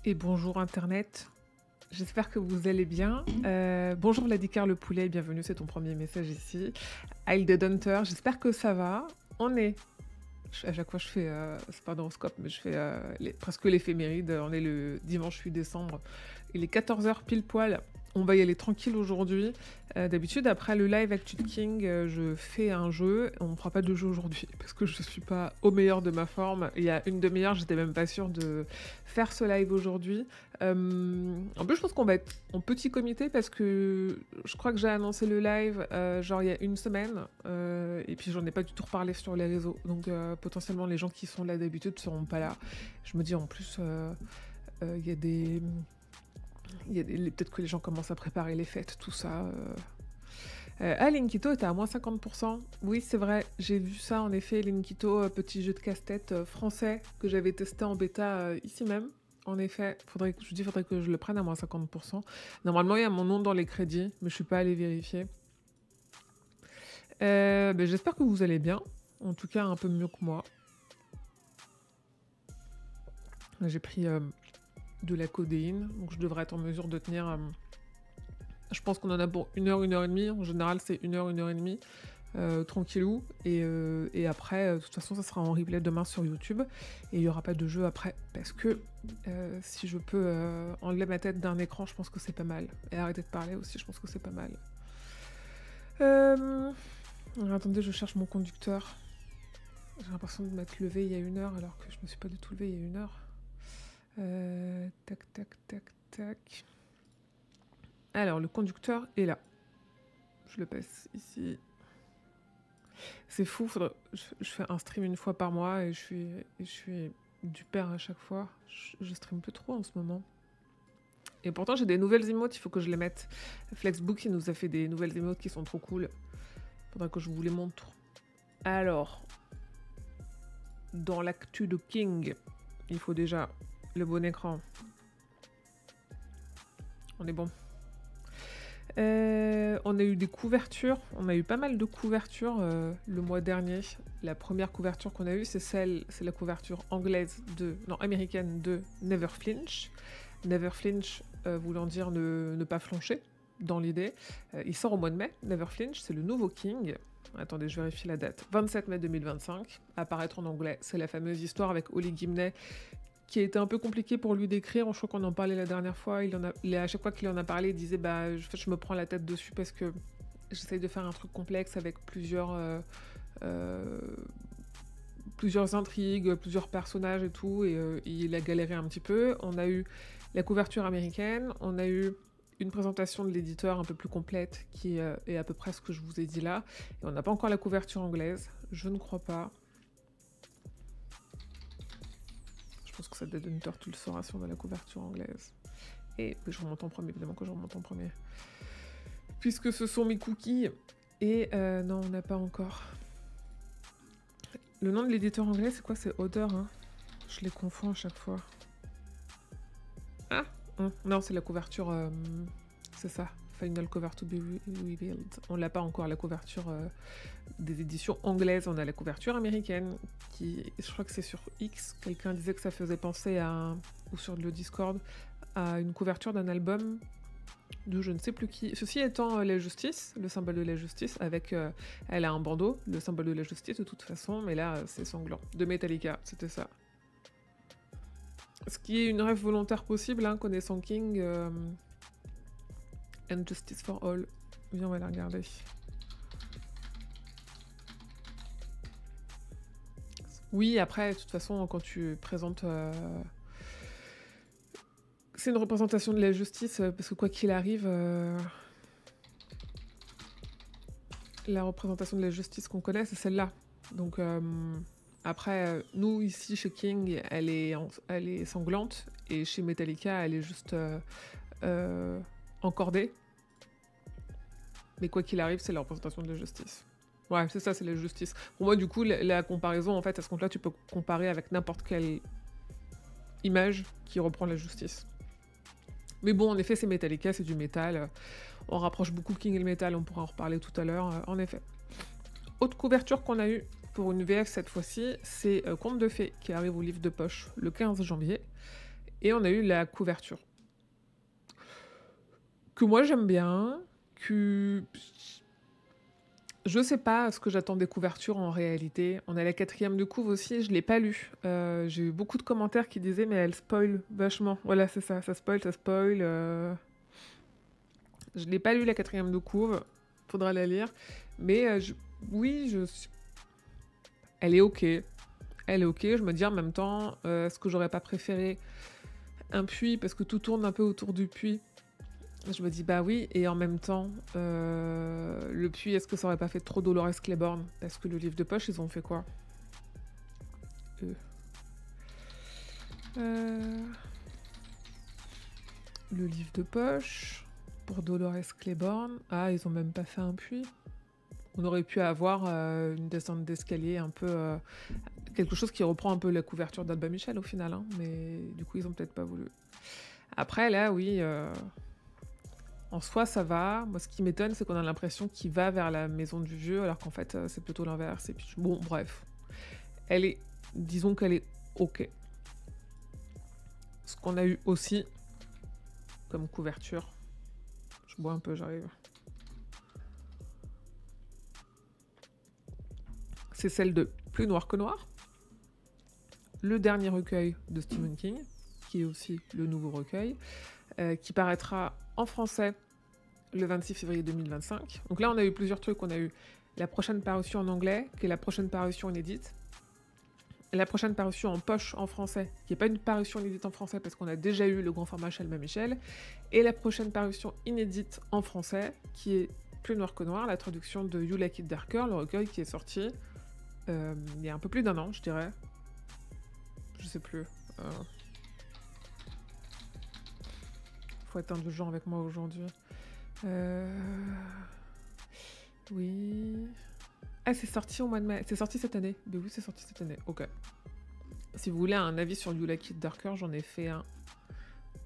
Et bonjour internet, j'espère que vous allez bien. Bonjour Ladikar le poulet, bienvenue, c'est ton premier message ici. Hilde Hunter, j'espère que ça va. On est, à chaque fois je fais, c'est pas d'horoscope, mais je fais presque l'éphéméride. On est le dimanche 8 décembre, il est 14 h pile poil. On va y aller tranquille aujourd'hui. D'habitude, après le live Actu King, je fais un jeu. On ne fera pas de jeu aujourd'hui parce que je ne suis pas au meilleur de ma forme. Il y a une demi-heure, j'étais même pas sûre de faire ce live aujourd'hui. En plus, je pense qu'on va être en petit comité parce que je crois que j'ai annoncé le live genre il y a une semaine. Et puis, j'en ai pas du tout reparlé sur les réseaux. Donc, potentiellement, les gens qui sont là d'habitude ne seront pas là. Je me dis en plus, il y a des peut-être que les gens commencent à préparer les fêtes, tout ça. Linkito était à moins 50%. Oui, c'est vrai, j'ai vu ça en effet. Linkito, petit jeu de casse-tête français que j'avais testé en bêta ici même. En effet, faudrait que je le prenne à moins 50%. Normalement, il y a mon nom dans les crédits, mais je suis pas allée vérifier. J'espère que vous allez bien. En tout cas, un peu mieux que moi. J'ai pris de la codéine, donc je devrais être en mesure de tenir. Je pense qu'on en a pour 1 heure et demie. En général, c'est 1 heure et demie. Tranquillou. Et après, de toute façon, ça sera en replay demain sur YouTube. Et il n'y aura pas de jeu après. Parce que si je peux enlever ma tête d'un écran, je pense que c'est pas mal. Et arrêter de parler aussi, je pense que c'est pas mal. Attendez, je cherche mon conducteur. J'ai l'impression de m'être levée il y a 1 heure alors que je me suis pas du tout levée il y a 1 heure. Tac, tac, tac, tac. Alors, le conducteur est là. Je le passe ici. C'est fou, je fais un stream une fois par mois et je suis du père à chaque fois. Je stream plus trop en ce moment. Et pourtant, j'ai des nouvelles emotes, il faut que je les mette. Flexbook, il nous a fait des nouvelles emotes qui sont trop cool. Faudra que je vous les montre. Alors, dans l'actu de King, il faut déjà le bon écran. On est bon. On a eu des couvertures, on a eu pas mal de couvertures le mois dernier. La première couverture qu'on a eue, c'est la couverture américaine de Never Flinch. Never Flinch voulant dire ne pas flancher, dans l'idée. Il sort au mois de mai, Never Flinch, c'est le nouveau King. Attendez, je vérifie la date. 27 mai 2025, apparaître en anglais. C'est la fameuse histoire avec Holly Gimney, qui a été un peu compliqué pour lui d'écrire. Je crois qu'on en parlait la dernière fois. À chaque fois qu'il en a parlé, il disait je me prends la tête dessus parce que j'essaye de faire un truc complexe avec plusieurs intrigues, plusieurs personnages et tout, et il a galéré un petit peu. On a eu la couverture américaine, on a eu une présentation de l'éditeur un peu plus complète qui est à peu près ce que je vous ai dit là. Et on n'a pas encore la couverture anglaise, je ne crois pas. Je pense que ça Dead Hunter, tu le sauras si on a la couverture anglaise. Et je remonte en premier, évidemment que je remonte en premier. Puisque ce sont mes cookies. Et non, on n'a pas encore. Le nom de l'éditeur anglais, c'est quoi? C'est Odeur, hein. Je les confonds à chaque fois. Ah non, c'est la couverture... c'est ça. Final cover to be revealed. On l'a pas encore, la couverture des éditions anglaises. On a la couverture américaine, je crois que c'est sur X. Quelqu'un disait que ça faisait penser ou sur le Discord, à une couverture d'un album de je ne sais plus qui. Ceci étant la justice, le symbole de la justice, avec... elle a un bandeau, le symbole de la justice de toute façon, mais là, c'est sanglant. De Metallica, c'était ça. Ce qui est une rêve volontaire possible, hein, connaissant King... And Justice for All. Viens, on va la regarder. Oui, après, de toute façon, quand tu présentes... C'est une représentation de la justice, parce que quoi qu'il arrive... La représentation de la justice qu'on connaît, c'est celle-là. Donc, après, nous, ici, chez King, elle est sanglante, et chez Metallica, elle est juste... encordée. Mais quoi qu'il arrive, c'est la représentation de la justice. Ouais, c'est ça, c'est la justice. Pour moi, du coup, la comparaison, en fait, à ce compte-là, tu peux comparer avec n'importe quelle image qui reprend la justice. Mais bon, en effet, c'est Metallica, c'est du métal. On rapproche beaucoup King et le métal, on pourra en reparler tout à l'heure, en effet. Autre couverture qu'on a eue pour une VF cette fois-ci, c'est Conte de fées qui arrive au livre de poche le 15 janvier. Et on a eu la couverture. Que moi j'aime bien, que... Je sais pas ce que j'attends des couvertures en réalité. On a la 4e de couve aussi, je l'ai pas lu. J'ai eu beaucoup de commentaires qui disaient mais elle spoil vachement. Voilà, c'est ça, ça spoil, ça spoil. Je l'ai pas lu la 4e de couve, faudra la lire. Mais oui, elle est ok. Elle est ok, je me dis en même temps, est-ce que j'aurais pas préféré un puits parce que tout tourne un peu autour du puits. Je me dis bah oui, et en même temps, le puits, est-ce que ça aurait pas fait trop Dolores Claiborne? Parce que le livre de poche, ils ont fait quoi? Le livre de poche, pour Dolores Claiborne, ah, ils ont même pas fait un puits. On aurait pu avoir une descente d'escalier un peu... quelque chose qui reprend un peu la couverture d'Alba Michel au final, hein, mais du coup, ils ont peut-être pas voulu. Après, là, oui... En soi, ça va. Moi, ce qui m'étonne, c'est qu'on a l'impression qu'il va vers la maison du vieux, alors qu'en fait, c'est plutôt l'inverse. Et puis, bon, bref. Elle est... Disons qu'elle est ok. Ce qu'on a eu aussi comme couverture. Je bois un peu, j'arrive. C'est celle de Plus noir que noir. Le dernier recueil de Stephen King, qui est aussi le nouveau recueil, qui paraîtra en français le 26 février 2025. Donc là, on a eu plusieurs trucs. On a eu la prochaine parution en anglais, qui est la prochaine parution inédite. La prochaine parution en poche en français, qui n'est pas une parution inédite en français, parce qu'on a déjà eu le grand format chez Alma Michel. Et la prochaine parution inédite en français, qui est Plus noir que noir, la traduction de You Like It Darker, le recueil qui est sorti il y a un peu plus d'1 an, je dirais. Je sais plus. Faut être indulgent avec moi aujourd'hui. Oui. Ah, c'est sorti au mois de mai. C'est sorti cette année. Mais oui, c'est sorti cette année. Ok. Si vous voulez un avis sur You Like It Darker, j'en ai fait un.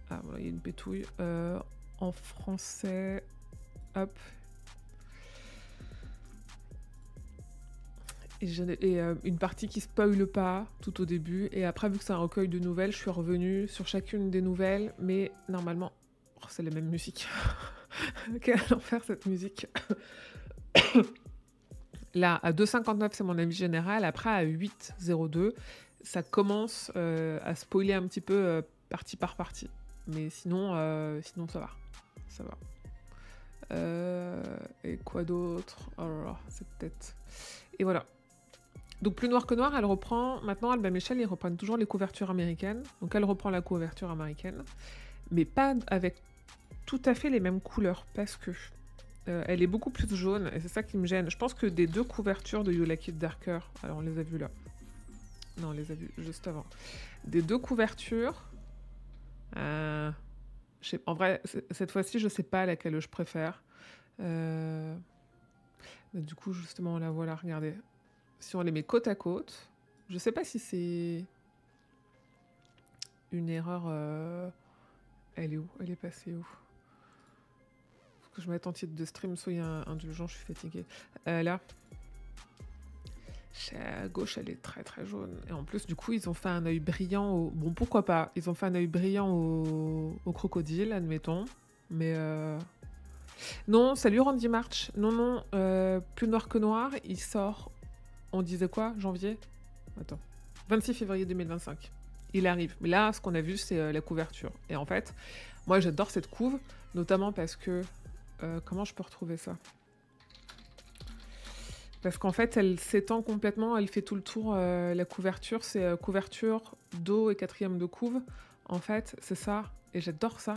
Ah, voilà, il y a une pétouille. En français. Hop. Et une partie qui spoile pas tout au début. Et après, vu que c'est un recueil de nouvelles, je suis revenue sur chacune des nouvelles. Mais normalement... Oh, c'est la même musique. Quel enfer cette musique. Là, à 2,59, c'est mon avis général. Après, à 8,02, ça commence à spoiler un petit peu partie par partie. Mais sinon, sinon ça va. Ça va. Et quoi d'autre? Oh là là, c'est peut-être... Et voilà. Donc, Plus noir que noir, elle reprend... Maintenant, Alba Michel, ils reprennent toujours les couvertures américaines. Donc, elle reprend la couverture américaine. Mais pas avec tout à fait les mêmes couleurs. Parce que... elle est beaucoup plus jaune, et c'est ça qui me gêne. Je pense que des deux couvertures de You Like It Darker... Alors, on les a vues là. Non, on les a vues juste avant. Des deux couvertures... en vrai, cette fois-ci, je sais pas laquelle je préfère. Mais du coup, justement, la voilà, regardez. Si on les met côte à côte, je sais pas si c'est une erreur... Elle est où? Elle est passée où? Faut que je mette en titre de stream, soyez indulgents, je suis fatiguée. Là. À gauche, elle est très très jaune. Et en plus, du coup, ils ont fait un œil brillant au... Bon, pourquoi pas? Ils ont fait un œil brillant au crocodile, admettons. Mais... Non, salut Randy March. Non, non, Plus noir que noir, il sort... On disait quoi? Janvier? Attends. 26 février 2025. Il arrive. Mais là, ce qu'on a vu, c'est la couverture. Et en fait, moi, j'adore cette couve, notamment parce que... comment je peux retrouver ça? Parce qu'en fait, elle s'étend complètement, elle fait tout le tour. La couverture, c'est couverture, dos et 4e de couve. En fait, c'est ça. Et j'adore ça.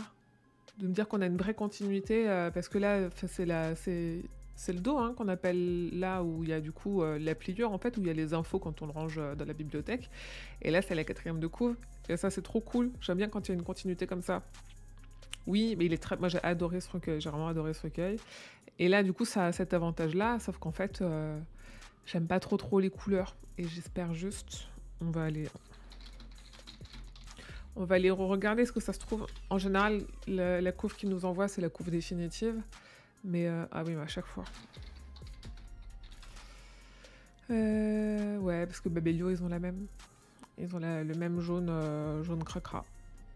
De me dire qu'on a une vraie continuité. Parce que là, c'est le dos hein, qu'on appelle là où il y a du coup la pliure, en fait, où il y a les infos quand on le range dans la bibliothèque. Et là, c'est la 4e de couve. Et ça, c'est trop cool. J'aime bien quand il y a une continuité comme ça. Oui, mais il est très... Moi, j'ai adoré ce recueil. J'ai vraiment adoré ce recueil. Et là, du coup, ça a cet avantage-là, sauf qu'en fait, j'aime pas trop les couleurs. Et j'espère juste... On va aller regarder ce que ça se trouve. En général, la couve qu'ils nous envoient, c'est la couve définitive. Mais, ah oui, mais à chaque fois. Ouais, parce que Babelio, ils ont la même. Ils ont le même jaune, jaune cracra.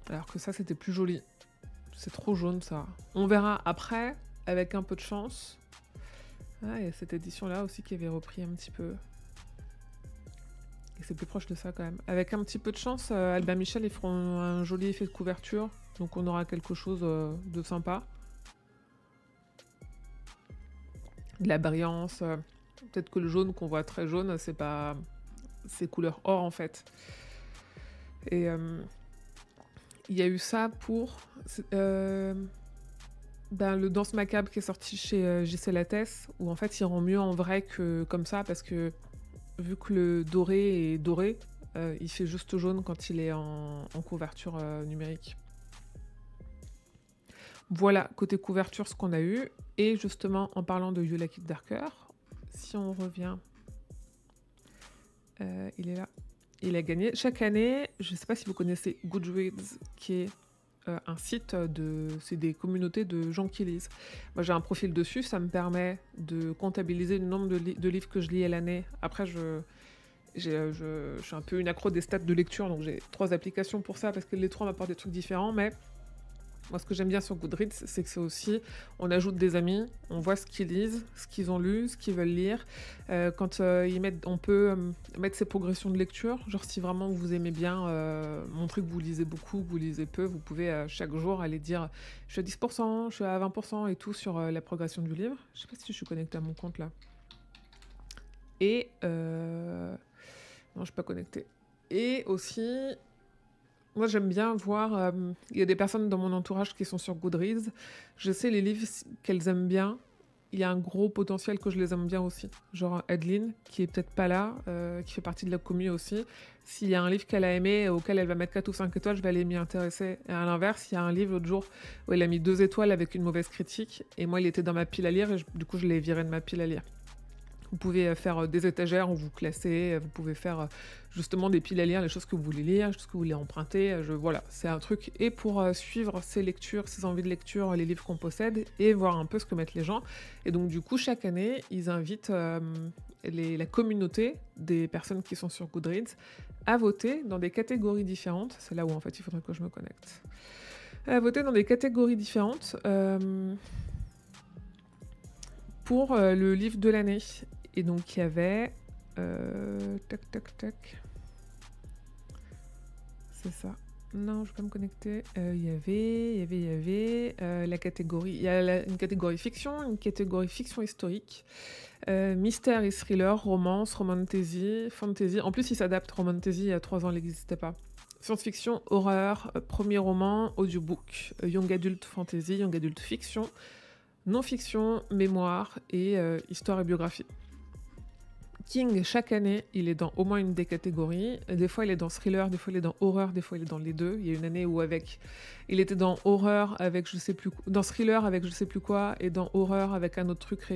Alors que ça, c'était plus joli. C'est trop jaune, ça. On verra après, avec un peu de chance. Ah, il y a cette édition-là aussi qui avait repris un petit peu. Et c'est plus proche de ça, quand même. Avec un petit peu de chance, Albin Michel, ils feront un joli effet de couverture. Donc on aura quelque chose de sympa. De la brillance. Peut-être que le jaune qu'on voit très jaune, c'est pas... C'est couleur or, en fait. Et... il y a eu ça pour le Danse Macabre qui est sorti chez JC Lattès, où en fait il rend mieux en vrai que comme ça, parce que vu que le doré est doré, il fait juste jaune quand il est en couverture numérique. Voilà, côté couverture, ce qu'on a eu. Et justement, en parlant de You Like It Darker, si on revient, il est là. Il a gagné. Chaque année, je ne sais pas si vous connaissez Goodreads, qui est un site c'est des communautés de gens qui lisent. Moi, j'ai un profil dessus, ça me permet de comptabiliser le nombre de livres que je lis à l'année. Après, je suis un peu une accro des stats de lecture, donc j'ai 3 applications pour ça, parce que les 3 m'apportent des trucs différents, mais moi, ce que j'aime bien sur Goodreads, c'est que c'est aussi, on ajoute des amis, on voit ce qu'ils lisent, ce qu'ils ont lu, ce qu'ils veulent lire. Quand on peut mettre ses progressions de lecture. Genre, si vraiment vous aimez bien montrer que vous lisez beaucoup, que vous lisez peu, vous pouvez chaque jour aller dire je suis à 10%, je suis à 20% et tout sur la progression du livre. Je sais pas si je suis connectée à mon compte là. Et non, je suis pas connectée. Et aussi, moi, j'aime bien voir... Il y a des personnes dans mon entourage qui sont sur Goodreads. Je sais les livres qu'elles aiment bien. Il y a un gros potentiel que je les aime bien aussi. Genre Adeline, qui est peut-être pas là, qui fait partie de la commu aussi. S'il y a un livre qu'elle a aimé, auquel elle va mettre 4 ou 5 étoiles, je vais aller m'y intéresser. Et à l'inverse, il y a un livre l'autre jour où elle a mis 2 étoiles avec une mauvaise critique. Et moi, il était dans ma pile à lire et du coup, je l'ai viré de ma pile à lire. Vous pouvez faire des étagères où vous classez, vous pouvez faire justement des piles à lire, les choses que vous voulez lire, les choses que vous voulez emprunter. Voilà, c'est un truc. Et pour suivre ses lectures, ses envies de lecture, les livres qu'on possède, et voir un peu ce que mettent les gens. Et donc du coup, chaque année, ils invitent la communauté des personnes qui sont sur Goodreads à voter dans des catégories différentes. C'est là où en fait il faudrait que je me connecte. À voter dans des catégories différentes pour le livre de l'année. Et donc, il y avait... tac. C'est ça. Non, je vais pas me connecter. Il y avait la catégorie... Il y a une catégorie fiction, une catégorie fiction historique, mystère et thriller, romance, romantasy, fantasy. En plus, il s'adapte. Romantasy, il y a 3 ans, il n'existait pas. Science-fiction, horreur, premier roman, audiobook, young adult fantasy, young adult fiction, non-fiction, mémoire et histoire et biographie. King, chaque année, il est dans au moins une des catégories. Des fois, il est dans thriller, des fois, il est dans horreur, des fois, il est dans les deux. Il y a une année où il était dans horreur avec je sais plus dans thriller avec je sais plus quoi, et dans horreur avec un autre truc,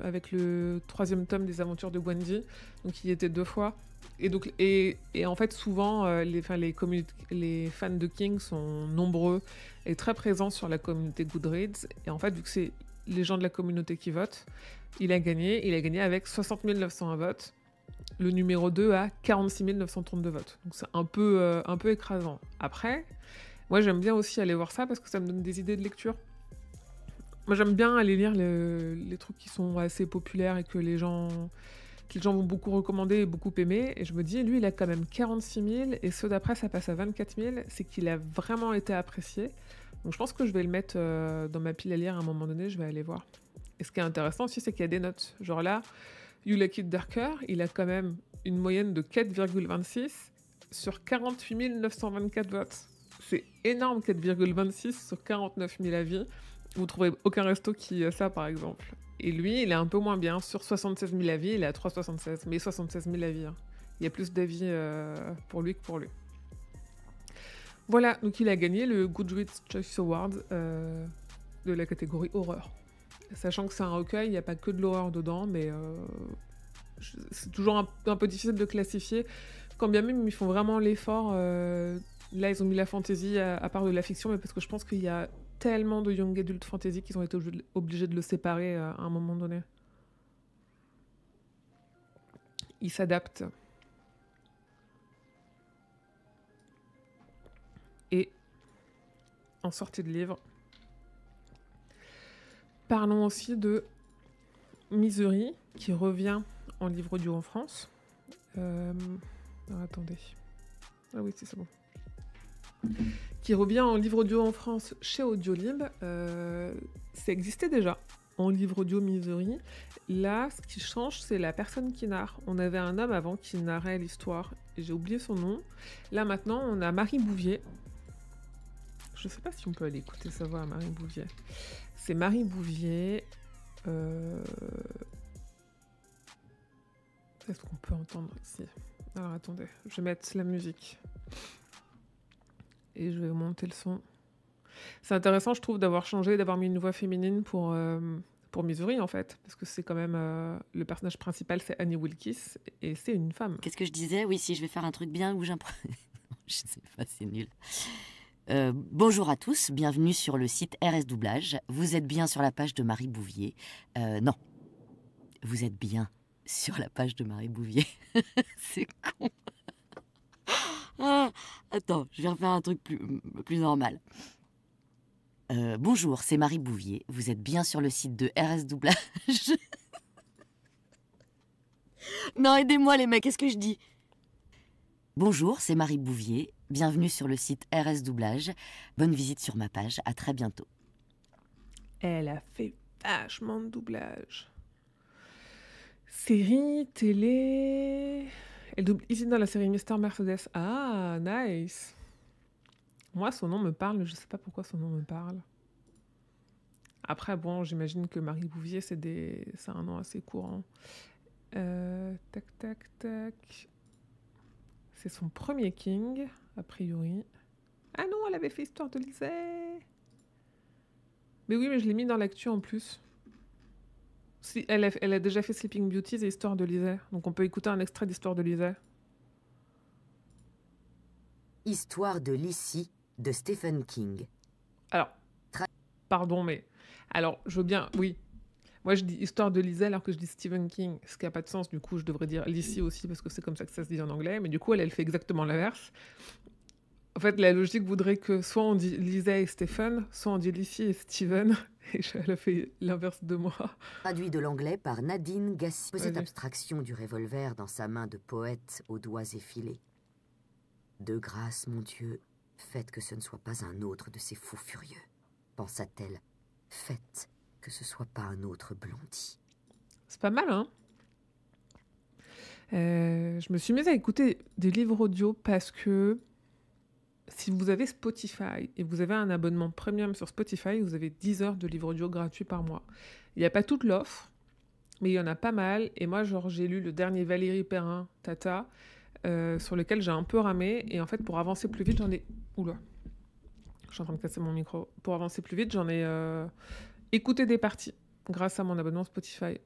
avec le 3e tome des aventures de Gwendy. Donc, il y était 2 fois. Et donc, et en fait, souvent, les fans de King sont nombreux et très présents sur la communauté Goodreads. Et en fait, vu que c'est les gens de la communauté qui votent, il a gagné avec 60 901 votes. Le numéro 2 a 46 932 votes. Donc c'est un peu écrasant. Après, moi j'aime bien aussi aller voir ça parce que ça me donne des idées de lecture. Moi j'aime bien aller lire les trucs qui sont assez populaires et que les gens vont beaucoup recommander et beaucoup aimer. Et je me dis, lui il a quand même 46 000 et ceux d'après ça passe à 24 000. C'est qu'il a vraiment été apprécié. Donc je pense que je vais le mettre dans ma pile à lire à un moment donné, je vais aller voir. Et ce qui est intéressant aussi, c'est qu'il y a des notes. Genre là, You Like It Darker, il a quand même une moyenne de 4,26 sur 48 924 votes. C'est énorme, 4,26 sur 49 000 avis. Vous ne trouverez aucun resto qui a ça, par exemple. Et lui, il est un peu moins bien. Sur 76 000 avis, il est à 3,76. Mais 76 000 avis. Hein. Il y a plus d'avis pour lui que pour lui. Voilà, donc il a gagné le Goodreads Choice Award de la catégorie horreur. Sachant que c'est un recueil, il n'y a pas que de l'horreur dedans, mais c'est toujours un peu difficile de classifier. Quand bien même ils font vraiment l'effort, là ils ont mis la fantasy à part de la fiction, mais parce que je pense qu'il y a tellement de young adult fantasy qu'ils ont été obligés de le séparer à un moment donné. Ils s'adaptent. Et en sortie de livre. Parlons aussi de Misery, qui revient en livre audio en France. Attendez. Ah oui, c'est bon. Qui revient en livre audio en France chez Audiolib. Ça existait déjà en livre audio Misery. Là, ce qui change, c'est la personne qui narre. On avait un homme avant qui narrait l'histoire. J'ai oublié son nom. Là, maintenant, on a Marie Bouvier. Je ne sais pas si on peut aller écouter sa voix à Marie Bouvier. C'est Marie Bouvier. Est-ce qu'on peut entendre ici? Alors, attendez. Je vais mettre la musique. Et je vais monter le son. C'est intéressant, je trouve, d'avoir changé, d'avoir mis une voix féminine pour Misery, en fait. Parce que c'est quand même... le personnage principal, c'est Annie Wilkes, et c'est une femme. Qu'est-ce que je disais? Oui, si je vais faire un truc bien ou j'improvise. Je sais pas, c'est nul. Bonjour à tous, bienvenue sur le site RS Doublage. Vous êtes bien sur la page de Marie Bouvier. Non, vous êtes bien sur la page de Marie Bouvier. C'est con. Attends, je vais refaire un truc plus normal. Bonjour, c'est Marie Bouvier. Vous êtes bien sur le site de RS Doublage. Non, aidez-moi les mecs, qu'est-ce que je dis? Bonjour, c'est Marie Bouvier. Bienvenue sur le site RS Doublage. Bonne visite sur ma page. À très bientôt. Elle a fait vachement de doublage. Série, télé... Elle double ici dans la série Mister Mercedes. Ah, nice. Moi, son nom me parle, mais je sais pas pourquoi son nom me parle. Après, bon, j'imagine que Marie Bouvier, c'est un nom assez courant. Tac, tac, tac. C'est son premier King, a priori. Ah non, elle avait fait Histoire de Lisée. Mais oui, mais je l'ai mis dans l'actu en plus. Si, elle a déjà fait Sleeping Beauty et Histoire de Lisée. Donc on peut écouter un extrait d'Histoire de Lisée. Histoire de Lizzie de Stephen King. Alors, pardon, mais... Alors, je veux bien... Oui. Moi, je dis Histoire de Lisée alors que je dis Stephen King. Ce qui n'a pas de sens, du coup, je devrais dire Lizzie aussi parce que c'est comme ça que ça se dit en anglais. Mais du coup, elle fait exactement l'inverse. En fait, la logique voudrait que soit on dit Lisée et Stephen, soit on dit Lizzie et Steven. Et elle a fait l'inverse de moi. Traduit de l'anglais par Nadine Gassi. Cette abstraction du revolver dans sa main de poète aux doigts effilés. De grâce, mon Dieu, faites que ce ne soit pas un autre de ces fous furieux. Pensa-t-elle. Faites que ce soit pas un autre Blondie. C'est pas mal, hein? Je me suis mise à écouter des livres audio parce que si vous avez Spotify et vous avez un abonnement premium sur Spotify, vous avez 10 heures de livres audio gratuits par mois. Il n'y a pas toute l'offre, mais il y en a pas mal. Et moi, genre, j'ai lu le dernier Valérie Perrin, Tata, sur lequel j'ai un peu ramé. Et en fait, pour avancer plus vite, j'en ai... Oula, je suis en train de casser mon micro. Pour avancer plus vite, j'en ai écouté des parties grâce à mon abonnement Spotify.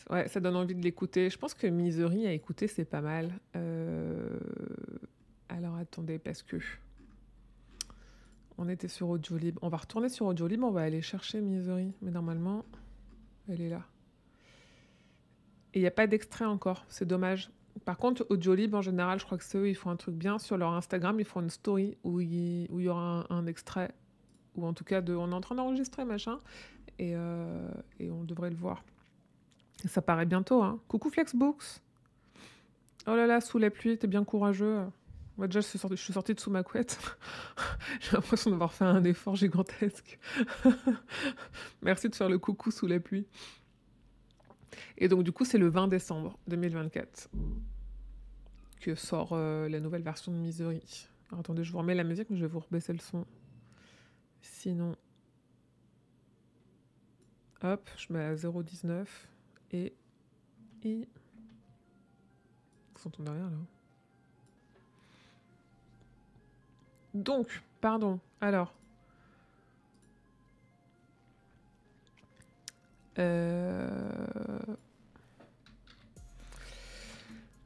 Ouais, ça donne envie de l'écouter. Je pense que Misery à écouter, c'est pas mal. Alors, attendez, parce que... On était sur Audiolib. On va retourner sur Audiolib, on va aller chercher Misery. Mais normalement, elle est là. Et il n'y a pas d'extrait encore, c'est dommage. Par contre, Audiolib, en général, je crois que c'est eux, ils font un truc bien. Sur leur Instagram, ils font une story où il y aura un extrait. Ou en tout cas, on est en train d'enregistrer, machin. Et on devrait le voir. Et ça paraît bientôt, hein. Coucou Flexbooks. Oh là là, sous la pluie, t'es bien courageux. Moi, déjà, je suis sortie de sous ma couette. J'ai l'impression d'avoir fait un effort gigantesque. Merci de faire le coucou sous la pluie. Et donc, du coup, c'est le 20 décembre 2024 que sort la nouvelle version de Misery. Alors, attendez, je vous remets la musique, mais je vais vous rebaisser le son. Sinon... Hop, je mets à 0,19 et... Vous entendez rien, là? Donc, pardon, alors...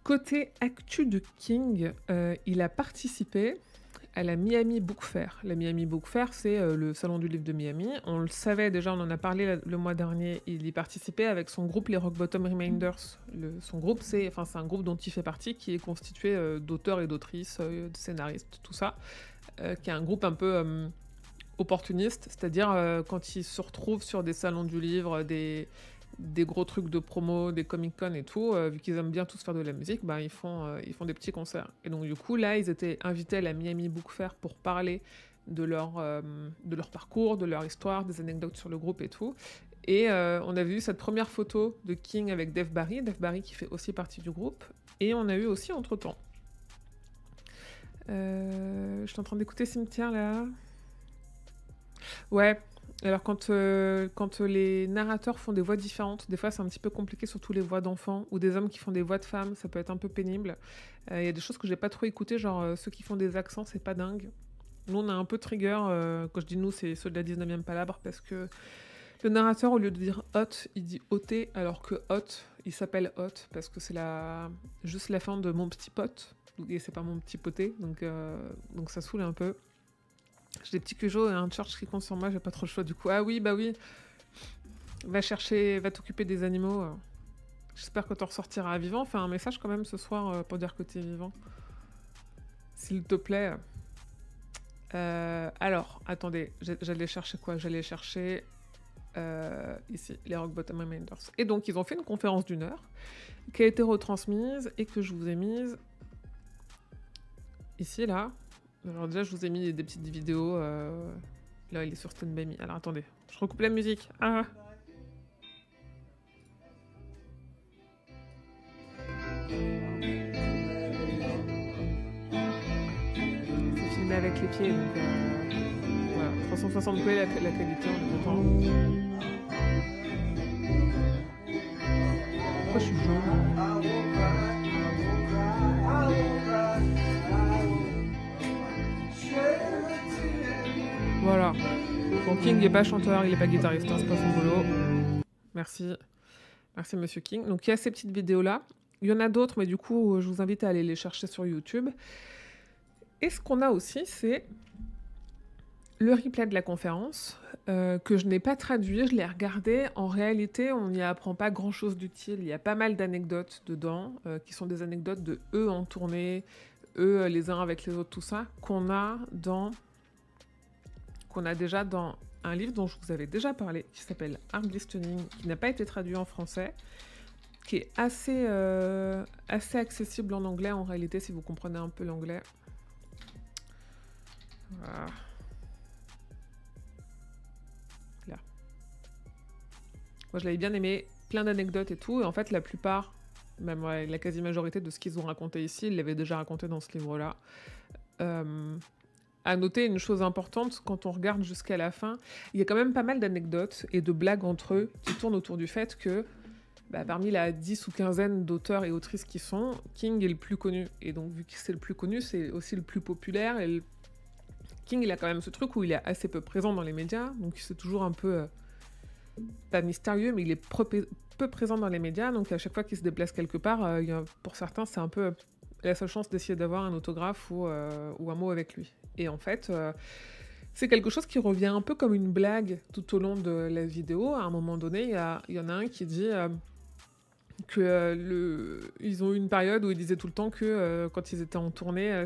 Côté actu de King, il a participé à la Miami Book Fair. La Miami Book Fair, c'est le salon du livre de Miami. On le savait déjà, on en a parlé le mois dernier. Il y participait avec son groupe, les Rock Bottom Reminders. Son groupe, c'est un groupe dont il fait partie, qui est constitué d'auteurs et d'autrices, de scénaristes, tout ça. qui est un groupe un peu opportuniste, c'est-à-dire quand ils se retrouvent sur des salons du livre, des gros trucs de promo, des Comic-Con et tout, vu qu'ils aiment bien tous faire de la musique, bah, ils font des petits concerts. Et donc du coup, là, ils étaient invités à la Miami Book Fair pour parler de leur parcours, de leur histoire, des anecdotes sur le groupe et tout. Et on avait eu cette première photo de King avec Dave Barry qui fait aussi partie du groupe. Et on a eu aussi Entre-temps. Je suis en train d'écouter Cimetière, là. Ouais, alors quand les narrateurs font des voix différentes, des fois c'est un petit peu compliqué, surtout les voix d'enfants, ou des hommes qui font des voix de femmes, ça peut être un peu pénible. Il y a des choses que j'ai pas trop écoutées, genre ceux qui font des accents, c'est pas dingue. Nous, on a un peu trigger, quand je dis nous, c'est ceux de la 19e palabre, parce que le narrateur, au lieu de dire hot, il dit oté, alors que hot, il s'appelle hot, parce que c'est juste la fin de mon petit pote, et c'est pas mon petit poté, donc ça saoule un peu. J'ai des petits cujots et un church qui compte sur moi, j'ai pas trop le choix du coup. Ah oui, bah oui, va t'occuper des animaux. J'espère que t'en ressortiras vivant. Fais un message quand même ce soir pour dire que t'es vivant. S'il te plaît. Alors, attendez, j'allais chercher quoi? J'allais chercher ici, les Rock Bottom Reminders. Et donc, ils ont fait une conférence d'1 heure qui a été retransmise et que je vous ai mise ici, là. Alors déjà, je vous ai mis des petites vidéos. Là, il est sur Stand By Me. Alors, attendez, je recoupe la musique. Ah. C'est filmé avec les pieds, donc voilà, 360p la qualité, on est content. Pourquoi je suis jaune? Voilà. Bon, King n'est pas chanteur, il n'est pas guitariste, hein, c'est pas son boulot. Merci. Merci, Monsieur King. Donc, il y a ces petites vidéos-là. Il y en a d'autres, mais du coup, je vous invite à aller les chercher sur YouTube. Et ce qu'on a aussi, c'est le replay de la conférence, que je n'ai pas traduit, je l'ai regardé. En réalité, on n'y apprend pas grand-chose d'utile. Il y a pas mal d'anecdotes dedans, qui sont des anecdotes de eux en tournée, eux les uns avec les autres, tout ça, qu'on a déjà dans un livre dont je vous avais déjà parlé, qui s'appelle Hard Listening, qui n'a pas été traduit en français, qui est assez accessible en anglais, en réalité, si vous comprenez un peu l'anglais. Voilà. Là. Moi, je l'avais bien aimé, plein d'anecdotes et tout, et en fait, la plupart, même la quasi-majorité de ce qu'ils ont raconté ici, ils l'avaient déjà raconté dans ce livre-là. À noter une chose importante, quand on regarde jusqu'à la fin, il y a quand même pas mal d'anecdotes et de blagues entre eux qui tournent autour du fait que parmi la 10 ou quinzaine d'auteurs et autrices qui sont, King est le plus connu. Et donc, vu que c'est le plus connu, c'est aussi le plus populaire. Et King, il a quand même ce truc où il est assez peu présent dans les médias. Donc, c'est toujours un peu, pas mystérieux, mais il est peu présent dans les médias. Donc, à chaque fois qu'il se déplace quelque part, pour certains, c'est un peu la seule chance d'essayer d'avoir un autographe ou un mot avec lui. Et en fait, c'est quelque chose qui revient un peu comme une blague tout au long de la vidéo. À un moment donné, il y en a un qui dit ils ont eu une période où ils disaient tout le temps que quand ils étaient en tournée,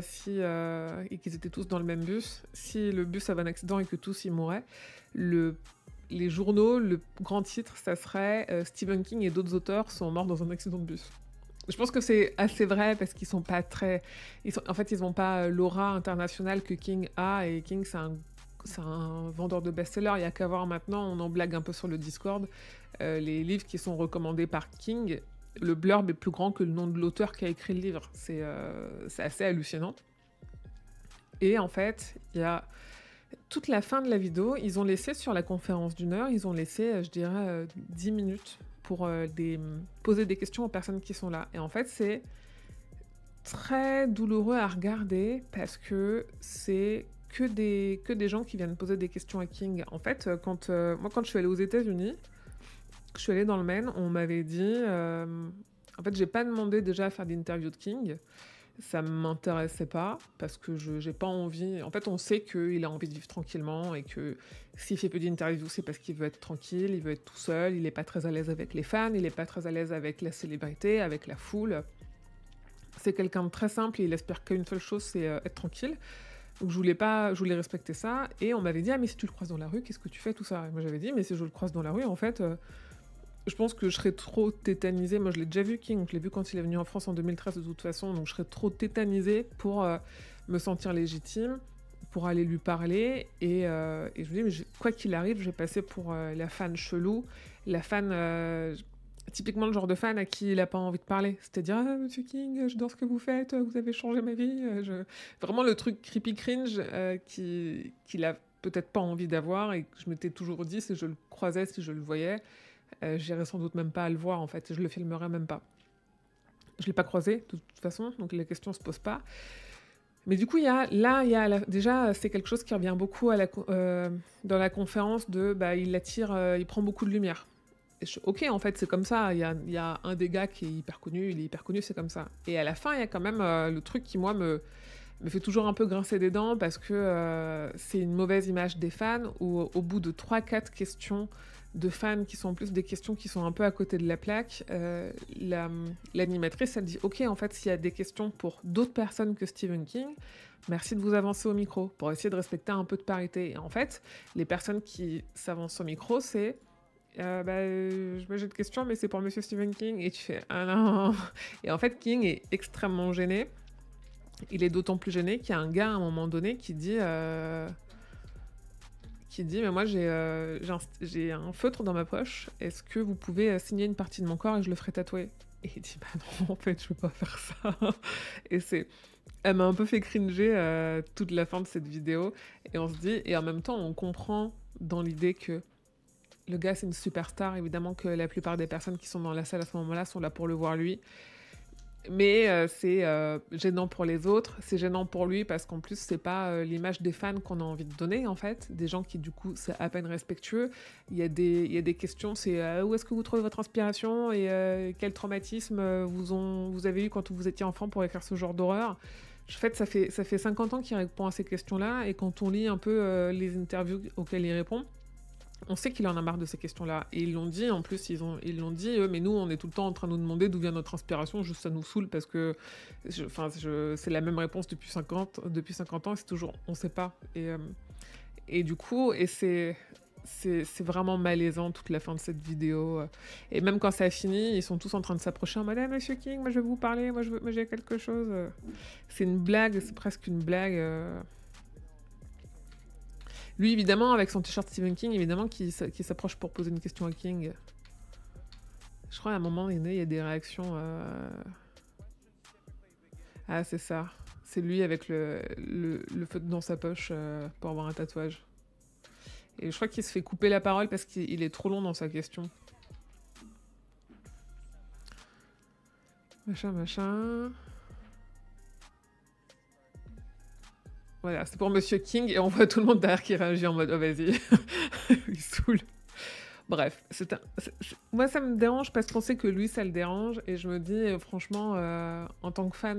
et qu'ils étaient tous dans le même bus, si le bus avait un accident et que tous y mouraient, les journaux, le grand titre, ça serait Stephen King et d'autres auteurs sont morts dans un accident de bus. Je pense que c'est assez vrai parce qu'ils sont pas très... En fait, ils n'ont pas l'aura internationale que King a, et King, c'est un vendeur de best-sellers. Il n'y a qu'à voir maintenant, on en blague un peu sur le Discord, les livres qui sont recommandés par King, le blurb est plus grand que le nom de l'auteur qui a écrit le livre. C'est assez hallucinant. Et en fait, il y a toute la fin de la vidéo, ils ont laissé sur la conférence d'1 heure, ils ont laissé, je dirais, 10 minutes pour poser des questions aux personnes qui sont là. Et en fait, c'est très douloureux à regarder parce que c'est que des gens qui viennent poser des questions à King. En fait, quand je suis allée aux États-Unis, je suis allée dans le Maine, on m'avait dit... en fait, j'ai pas demandé déjà à faire d'interview de King. Ça m'intéressait pas parce que j'ai pas envie... En fait, on sait qu'il a envie de vivre tranquillement et que s'il fait peu d'interviews, c'est parce qu'il veut être tranquille, il veut être tout seul, il est pas très à l'aise avec les fans, il est pas très à l'aise avec la célébrité, avec la foule. C'est quelqu'un de très simple et il espère qu'une seule chose, c'est être tranquille. Donc je voulais respecter ça, et on m'avait dit « Ah mais si tu le croises dans la rue, qu'est-ce que tu fais, tout ça ?» Et moi j'avais dit « Mais si je le croise dans la rue, en fait, je pense que je serais trop tétanisée. » Moi je l'ai déjà vu, King, je l'ai vu quand il est venu en France en 2013 de toute façon, donc je serais trop tétanisée pour me sentir légitime, pour aller lui parler, et je me dis « Mais quoi qu'il arrive, je vais passer pour la fan chelou, la fan... typiquement le genre de fan à qui il n'a pas envie de parler. C'est-à-dire « Ah, Monsieur King, j'adore ce que vous faites, vous avez changé ma vie. » Vraiment le truc creepy cringe qu'il a peut-être pas envie d'avoir, et que je m'étais toujours dit, si je le croisais, si je le voyais, j'irais sans doute même pas à le voir, en fait. Je le filmerais même pas. Je l'ai pas croisé, de toute façon, donc la question se pose pas. Mais du coup, déjà, c'est quelque chose qui revient beaucoup dans la conférence de il prend beaucoup de lumière. Ok, en fait, c'est comme ça. Il y a un des gars qui est hyper connu, il est hyper connu, c'est comme ça. Et à la fin, il y a quand même le truc qui, moi, me fait toujours un peu grincer des dents, parce que c'est une mauvaise image des fans, où au bout de 3-4 questions de fans qui sont en plus des questions qui sont un peu à côté de la plaque, l'animatrice, elle dit « Ok, en fait, s'il y a des questions pour d'autres personnes que Stephen King, merci de vous avancer au micro, pour essayer de respecter un peu de parité. » Et en fait, les personnes qui s'avancent au micro, c'est j'ai de questions, mais c'est pour Monsieur Stephen King. Et tu fais « Ah non !» Et en fait, King est extrêmement gêné. Il est d'autant plus gêné qu'il y a un gars, à un moment donné, qui dit mais moi, j'ai un feutre dans ma poche. Est-ce que vous pouvez signer une partie de mon corps et je le ferai tatouer ? Et il dit « Bah non, en fait, je peux pas faire ça. » Et elle m'a un peu fait cringer toute la fin de cette vidéo. Et on se dit, et en même temps, on comprend dans l'idée que le gars, c'est une superstar. Évidemment que la plupart des personnes qui sont dans la salle à ce moment-là sont là pour le voir lui. Mais c'est gênant pour les autres. C'est gênant pour lui parce qu'en plus, c'est pas l'image des fans qu'on a envie de donner, en fait. Des gens qui, du coup, c'est à peine respectueux. Il y a des questions, c'est où est-ce que vous trouvez votre inspiration, et quel traumatisme vous avez eu quand vous étiez enfant pour écrire ce genre d'horreur. En fait, ça fait 50 ans qu'il répond à ces questions-là. Et quand on lit un peu les interviews auxquelles il répond, on sait qu'il en a marre de ces questions-là. Et ils l'ont dit, en plus, ils l'ont dit, mais nous, on est tout le temps en train de nous demander d'où vient notre inspiration, juste ça nous saoule, parce que c'est la même réponse depuis 50 ans, et c'est toujours, on sait pas. Et du coup, c'est vraiment malaisant, toute la fin de cette vidéo. Et même quand ça a fini, ils sont tous en train de s'approcher en mode « Monsieur King, moi je vais vous parler, moi j'ai quelque chose. » C'est une blague, c'est presque une blague. Lui, évidemment, avec son t-shirt Stephen King, évidemment, qui s'approche pour poser une question à King. Je crois, à un moment donné, il y a des réactions... Ah, c'est ça. C'est lui avec le feutre dans sa poche pour avoir un tatouage. Et je crois qu'il se fait couper la parole parce qu'il est trop long dans sa question. Machin... Voilà, c'est pour Monsieur King, et on voit tout le monde derrière qui réagit en mode « Oh, vas-y, il saoule. » Bref, moi ça me dérange parce qu'on sait que lui ça le dérange, et je me dis franchement, en tant que fan,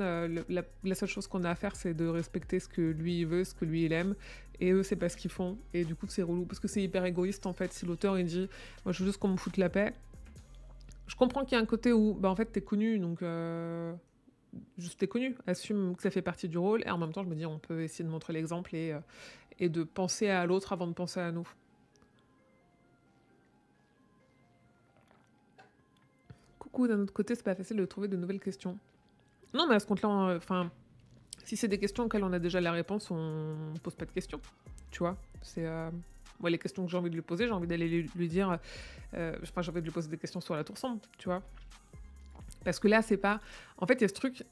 la seule chose qu'on a à faire, c'est de respecter ce que lui il veut, ce que lui il aime, et eux c'est pas ce qu'ils font, et du coup c'est relou, parce que c'est hyper égoïste en fait. Si l'auteur il dit « Moi je veux juste qu'on me foute la paix », je comprends qu'il y a un côté où en fait t'es connu, donc... juste t'es connu, assume que ça fait partie du rôle, et en même temps je me dis on peut essayer de montrer l'exemple et de penser à l'autre avant de penser à nous. Coucou, d'un autre côté c'est pas facile de trouver de nouvelles questions. Non, mais à ce compte-là, si c'est des questions auxquelles on a déjà la réponse, on pose pas de questions, tu vois. C'est moi, les questions que j'ai envie de lui poser, j'ai envie d'aller lui dire, j'ai envie de lui poser des questions sur la tour sombre, tu vois. Parce que là, c'est pas... En fait, il y a ce truc...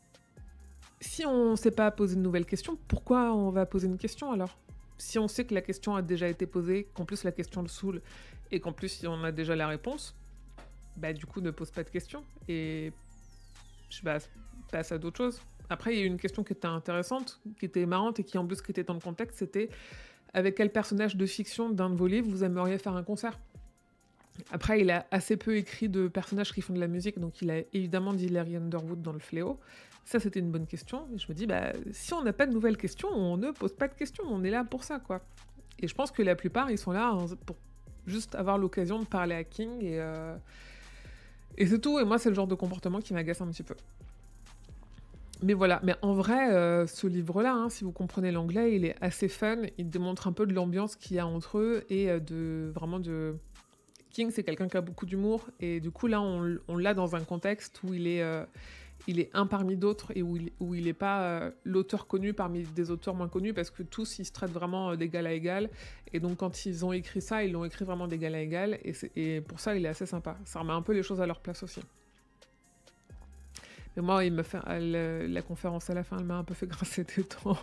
Si on ne sait pas poser de nouvelles questions, pourquoi on va poser une question, alors ? Si on sait que la question a déjà été posée, qu'en plus la question le saoule, et qu'en plus on a déjà la réponse, du coup, ne pose pas de questions. Et passe à d'autres choses. Après, il y a eu une question qui était intéressante, qui était marrante, et qui en plus qui était dans le contexte, c'était « Avec quel personnage de fiction d'un de vos livres vous aimeriez faire un concert ?» Après, il a assez peu écrit de personnages qui font de la musique, donc il a évidemment dit Larry Underwood dans Le Fléau. Ça, c'était une bonne question. Et je me dis, si on n'a pas de nouvelles questions, on ne pose pas de questions, on est là pour ça, quoi. Et je pense que la plupart, ils sont là pour juste avoir l'occasion de parler à King, et c'est tout. Et moi, c'est le genre de comportement qui m'agace un petit peu. Mais voilà, mais en vrai, ce livre-là, hein, si vous comprenez l'anglais, il est assez fun. Il démontre un peu de l'ambiance qu'il y a entre eux et vraiment de... King, c'est quelqu'un qui a beaucoup d'humour et du coup, là, on l'a dans un contexte où il est un parmi d'autres et où il est pas l'auteur connu parmi des auteurs moins connus parce que tous, ils se traitent vraiment d'égal à égal. Et donc, quand ils ont écrit ça, ils l'ont écrit vraiment d'égal à égal et pour ça, il est assez sympa. Ça remet un peu les choses à leur place aussi. Mais moi, la conférence à la fin, elle m'a un peu fait grincer des dents.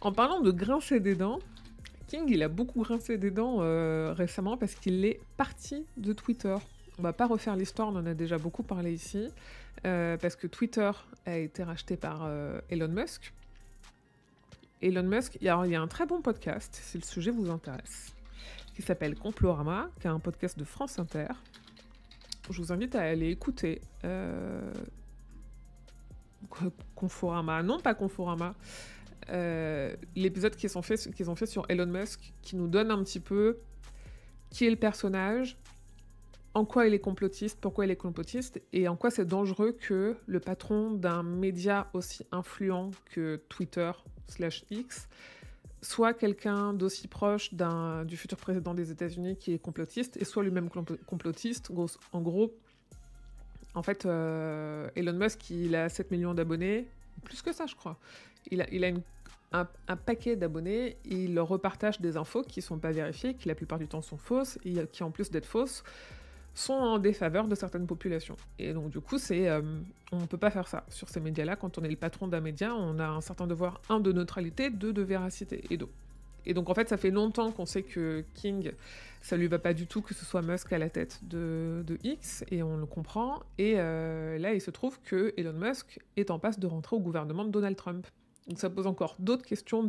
En parlant de grincer des dents, King, il a beaucoup grincé des dents récemment parce qu'il est parti de Twitter. On va pas refaire l'histoire, on en a déjà beaucoup parlé ici, parce que Twitter a été racheté par Elon Musk. Elon Musk, il y a un très bon podcast, si le sujet vous intéresse, qui s'appelle Complorama, qui est un podcast de France Inter. Je vous invite à aller écouter Conforama, non pas Conforama, l'épisode qu'ils ont fait sur Elon Musk, qui nous donne un petit peu qui est le personnage, en quoi il est complotiste, pourquoi il est complotiste, et en quoi c'est dangereux que le patron d'un média aussi influent que Twitter/X soit quelqu'un d'aussi proche du futur président des États-Unis qui est complotiste, et soit lui-même complotiste. En gros, en fait, Elon Musk, il a 7 millions d'abonnés, plus que ça, je crois. Il a un paquet d'abonnés, et il leur repartage des infos qui ne sont pas vérifiées, qui la plupart du temps sont fausses, et qui en plus d'être fausses, sont en défaveur de certaines populations. Et donc du coup, on ne peut pas faire ça. Sur ces médias-là, quand on est le patron d'un média, on a un certain devoir, 1, de neutralité, 2, de véracité, et donc en fait, ça fait longtemps qu'on sait que King, ça lui va pas du tout que ce soit Musk à la tête de X, et on le comprend, et là, il se trouve que Elon Musk est en passe de rentrer au gouvernement de Donald Trump. Donc ça pose encore d'autres questions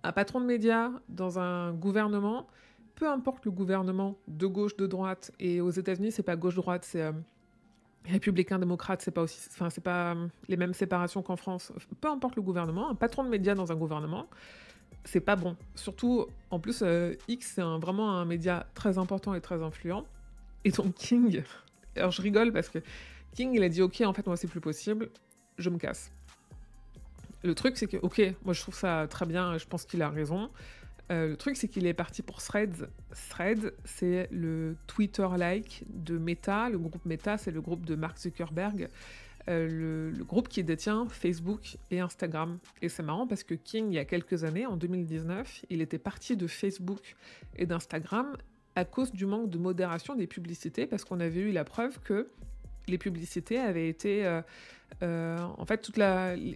un patron de médias dans un gouvernement, peu importe le gouvernement, de gauche, de droite, et aux États-Unis, c'est pas gauche-droite, c'est républicain-démocrate, c'est pas les mêmes séparations qu'en France. Peu importe le gouvernement, un patron de médias dans un gouvernement, c'est pas bon. Surtout, en plus, X, c'est vraiment un média très important et très influent. Et donc King, alors je rigole parce que King, il a dit « Ok, en fait, moi, c'est plus possible, je me casse ». Le truc, c'est que, ok, moi, je trouve ça très bien, et je pense qu'il a raison. Le truc, c'est qu'il est parti pour Threads. Threads, c'est le Twitter-like de Meta. Le groupe Meta, c'est le groupe de Mark Zuckerberg, le groupe qui détient Facebook et Instagram. Et c'est marrant parce que King, il y a quelques années, en 2019, il était parti de Facebook et d'Instagram à cause du manque de modération des publicités, parce qu'on avait eu la preuve que les publicités avaient été... en fait,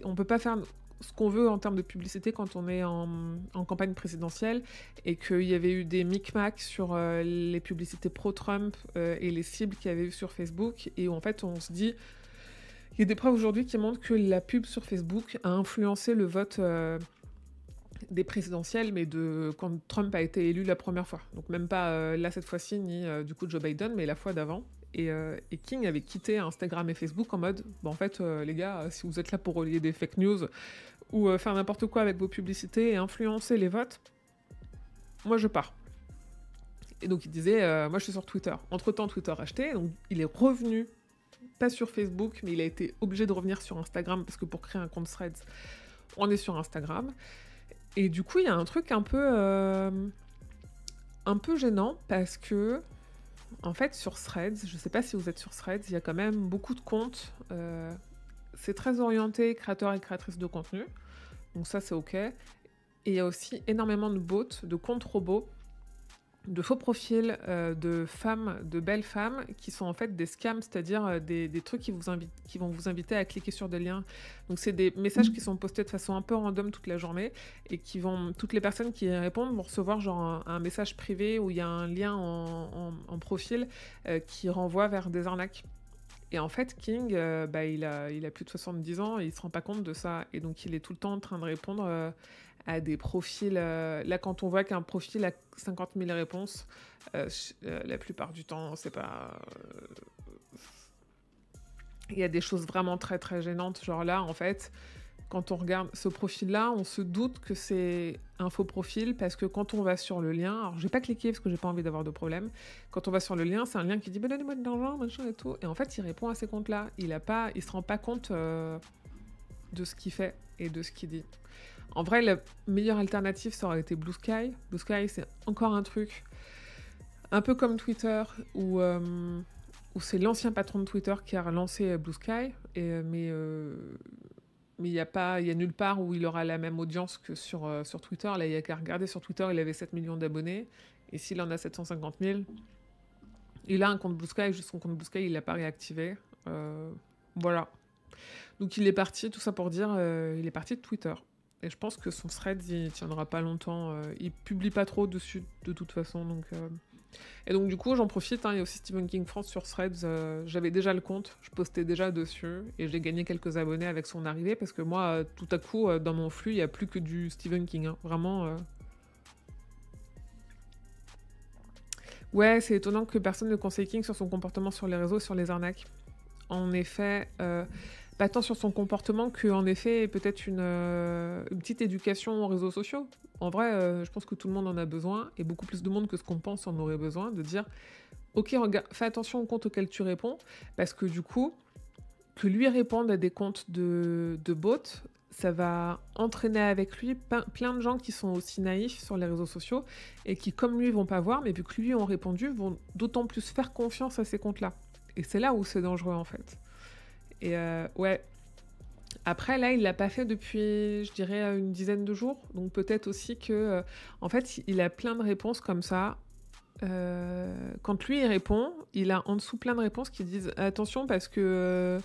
on peut pas faire ce qu'on veut en termes de publicité quand on est en campagne présidentielle, et qu'il y avait eu des micmacs sur les publicités pro-Trump et les cibles qu'il y avait eu sur Facebook, et où en fait on se dit, il y a des preuves aujourd'hui qui montrent que la pub sur Facebook a influencé le vote des présidentielles, mais quand Trump a été élu la première fois. Donc même pas là cette fois-ci, ni du coup Joe Biden, mais la fois d'avant. Et King avait quitté Instagram et Facebook en mode, en fait, les gars, si vous êtes là pour relier des fake news ou faire n'importe quoi avec vos publicités et influencer les votes, moi je pars. Et donc il disait, moi je suis sur Twitter. Entre-temps, Twitter a acheté, donc il est revenu, pas sur Facebook, mais il a été obligé de revenir sur Instagram, parce que pour créer un compte Threads, on est sur Instagram. Et du coup, il y a un truc un peu gênant, parce que en fait, sur Threads, je sais pas si vous êtes sur Threads, il y a quand même beaucoup de comptes. C'est très orienté créateurs et créatrices de contenu. Donc ça, c'est OK. Et il y a aussi énormément de bots, de comptes robots, de faux profils de femmes, de belles femmes, qui sont en fait des scams, c'est-à-dire des trucs qui vont vous inviter à cliquer sur des liens. Donc c'est des messages qui sont postés de façon un peu random toute la journée, et toutes les personnes qui y répondent vont recevoir genre un message privé où il y a un lien en profil qui renvoie vers des arnaques. Et en fait, King, il a plus de 70 ans, et il se rend pas compte de ça, et donc il est tout le temps en train de répondre à des profils... là, quand on voit qu'un profil a 50 000 réponses, la plupart du temps, c'est pas... il y a des choses vraiment très très gênantes, genre là, en fait, quand on regarde ce profil-là, on se doute que c'est un faux profil parce que quand on va sur le lien, alors je vais pas cliquer parce que j'ai pas envie d'avoir de problème. Quand on va sur le lien, c'est un lien qui dit donnez-moi de l'argent, machin et tout. Et en fait, il répond à ces comptes-là. Il se rend pas compte de ce qu'il fait et de ce qu'il dit. En vrai, la meilleure alternative, ça aurait été Blue Sky. Blue Sky, c'est encore un truc un peu comme Twitter où c'est l'ancien patron de Twitter qui a relancé Blue Sky, mais il y a nulle part où il aura la même audience que sur Twitter. Là, il n'y a qu'à regarder sur Twitter, il avait 7 millions d'abonnés. Et s'il en a 750 000, il a un compte Blue Sky, juste son compte Blue Sky, il l'a pas réactivé. Voilà. Donc il est parti, tout ça pour dire, il est parti de Twitter. Et je pense que son thread, il tiendra pas longtemps. Il publie pas trop dessus, de toute façon. Et donc du coup, j'en profite, il y a aussi Stephen King France sur Threads, j'avais déjà le compte, je postais déjà dessus, et j'ai gagné quelques abonnés avec son arrivée, parce que moi, tout à coup, dans mon flux, il n'y a plus que du Stephen King, vraiment. Ouais, c'est étonnant que personne ne conseille King sur son comportement sur les réseaux, sur les arnaques. En effet, pas tant sur son comportement qu'en effet, peut-être une petite éducation aux réseaux sociaux. En vrai, je pense que tout le monde en a besoin, et beaucoup plus de monde que ce qu'on pense en aurait besoin, de dire « Ok, regarde, fais attention aux comptes auxquels tu réponds », parce que du coup, que lui réponde à des comptes de bots, ça va entraîner avec lui plein de gens qui sont aussi naïfs sur les réseaux sociaux, et qui, comme lui, vont pas voir, mais vu que lui ont répondu, vont d'autant plus faire confiance à ces comptes-là. Et c'est là où c'est dangereux, en fait. Et ouais... Après, là, il l'a pas fait depuis, je dirais, une dizaine de jours. Donc peut-être aussi que, en fait, il a plein de réponses comme ça. Quand lui, il répond, il a en dessous plein de réponses qui disent « Attention, parce que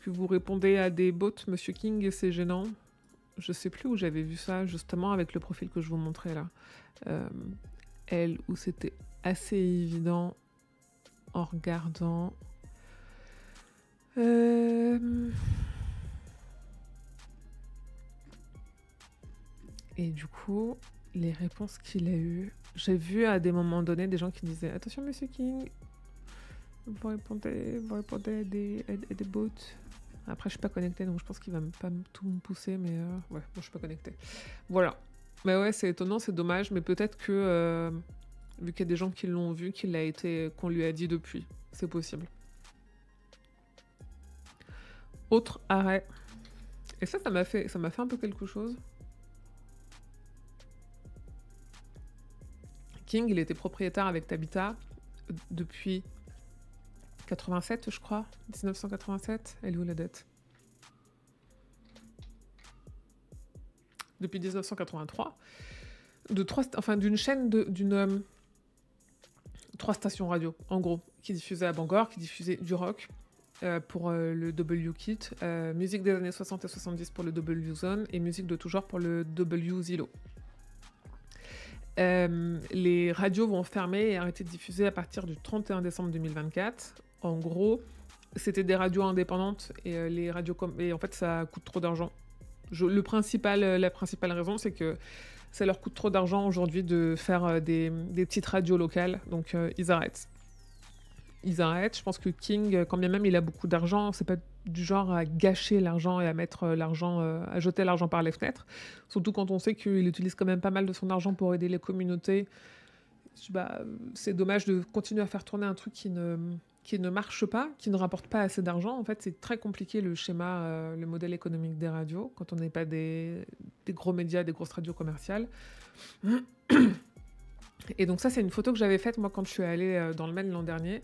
vous répondez à des bots, Monsieur King, et c'est gênant. » Je sais plus où j'avais vu ça, justement, avec le profil que je vous montrais là. Elle, où c'était assez évident en regardant... Et du coup, les réponses qu'il a eues, j'ai vu à des moments donnés des gens qui disaient « Attention, Monsieur King, vous répondez à des bots. » Après, je suis pas connectée, donc je pense qu'il va pas tout me pousser, mais ouais, moi je suis pas connectée. Voilà. Mais ouais, c'est étonnant, c'est dommage, mais peut-être que, vu qu'il y a des gens qui l'ont vu, qu'on lui a dit depuis. C'est possible. Autre arrêt. Et ça m'a fait un peu quelque chose. King, il était propriétaire avec Tabitha depuis 87, je crois. 1987. Elle est où la date? Depuis 1983. D'une chaîne d'une 3 stations radio, en gros, qui diffusaient à Bangor, qui diffusaient du rock pour le W-Kit, musique des années 60 et 70 pour le W-Zone et musique de tout genre pour le W-Zilo. Les radios vont fermer et arrêter de diffuser à partir du 31 décembre 2024. En gros, c'était des radios indépendantes et les radios et en fait ça coûte trop d'argent. La principale raison, c'est que ça leur coûte trop d'argent aujourd'hui de faire des petites radios locales, donc ils arrêtent. Je pense que King, quand bien même il a beaucoup d'argent, c'est pas du genre à gâcher l'argent et à mettre à jeter l'argent par les fenêtres. Surtout quand on sait qu'il utilise quand même pas mal de son argent pour aider les communautés. C'est dommage de continuer à faire tourner un truc qui ne marche pas, qui ne rapporte pas assez d'argent. En fait, c'est très compliqué le schéma, le modèle économique des radios, quand on n'est pas des gros médias, des grosses radios commerciales. Et donc ça, c'est une photo que j'avais faite, moi, quand je suis allée dans le Maine l'an dernier,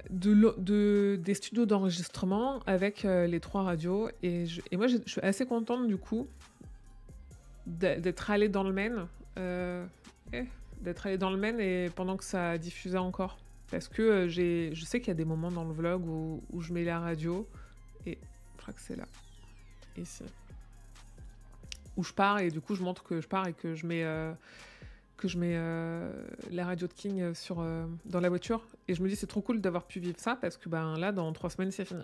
des studios d'enregistrement avec les 3 radios. Et moi, je suis assez contente, du coup, d'être allée dans le Maine. D'être allée dans le Maine et pendant que ça diffusait encore. Parce que je sais qu'il y a des moments dans le vlog où je mets la radio, et je crois que c'est là, ici, où je pars, et du coup je montre que je pars et que je mets la radio de King dans la voiture. Et je me dis c'est trop cool d'avoir pu vivre ça, parce que là, dans 3 semaines, c'est fini.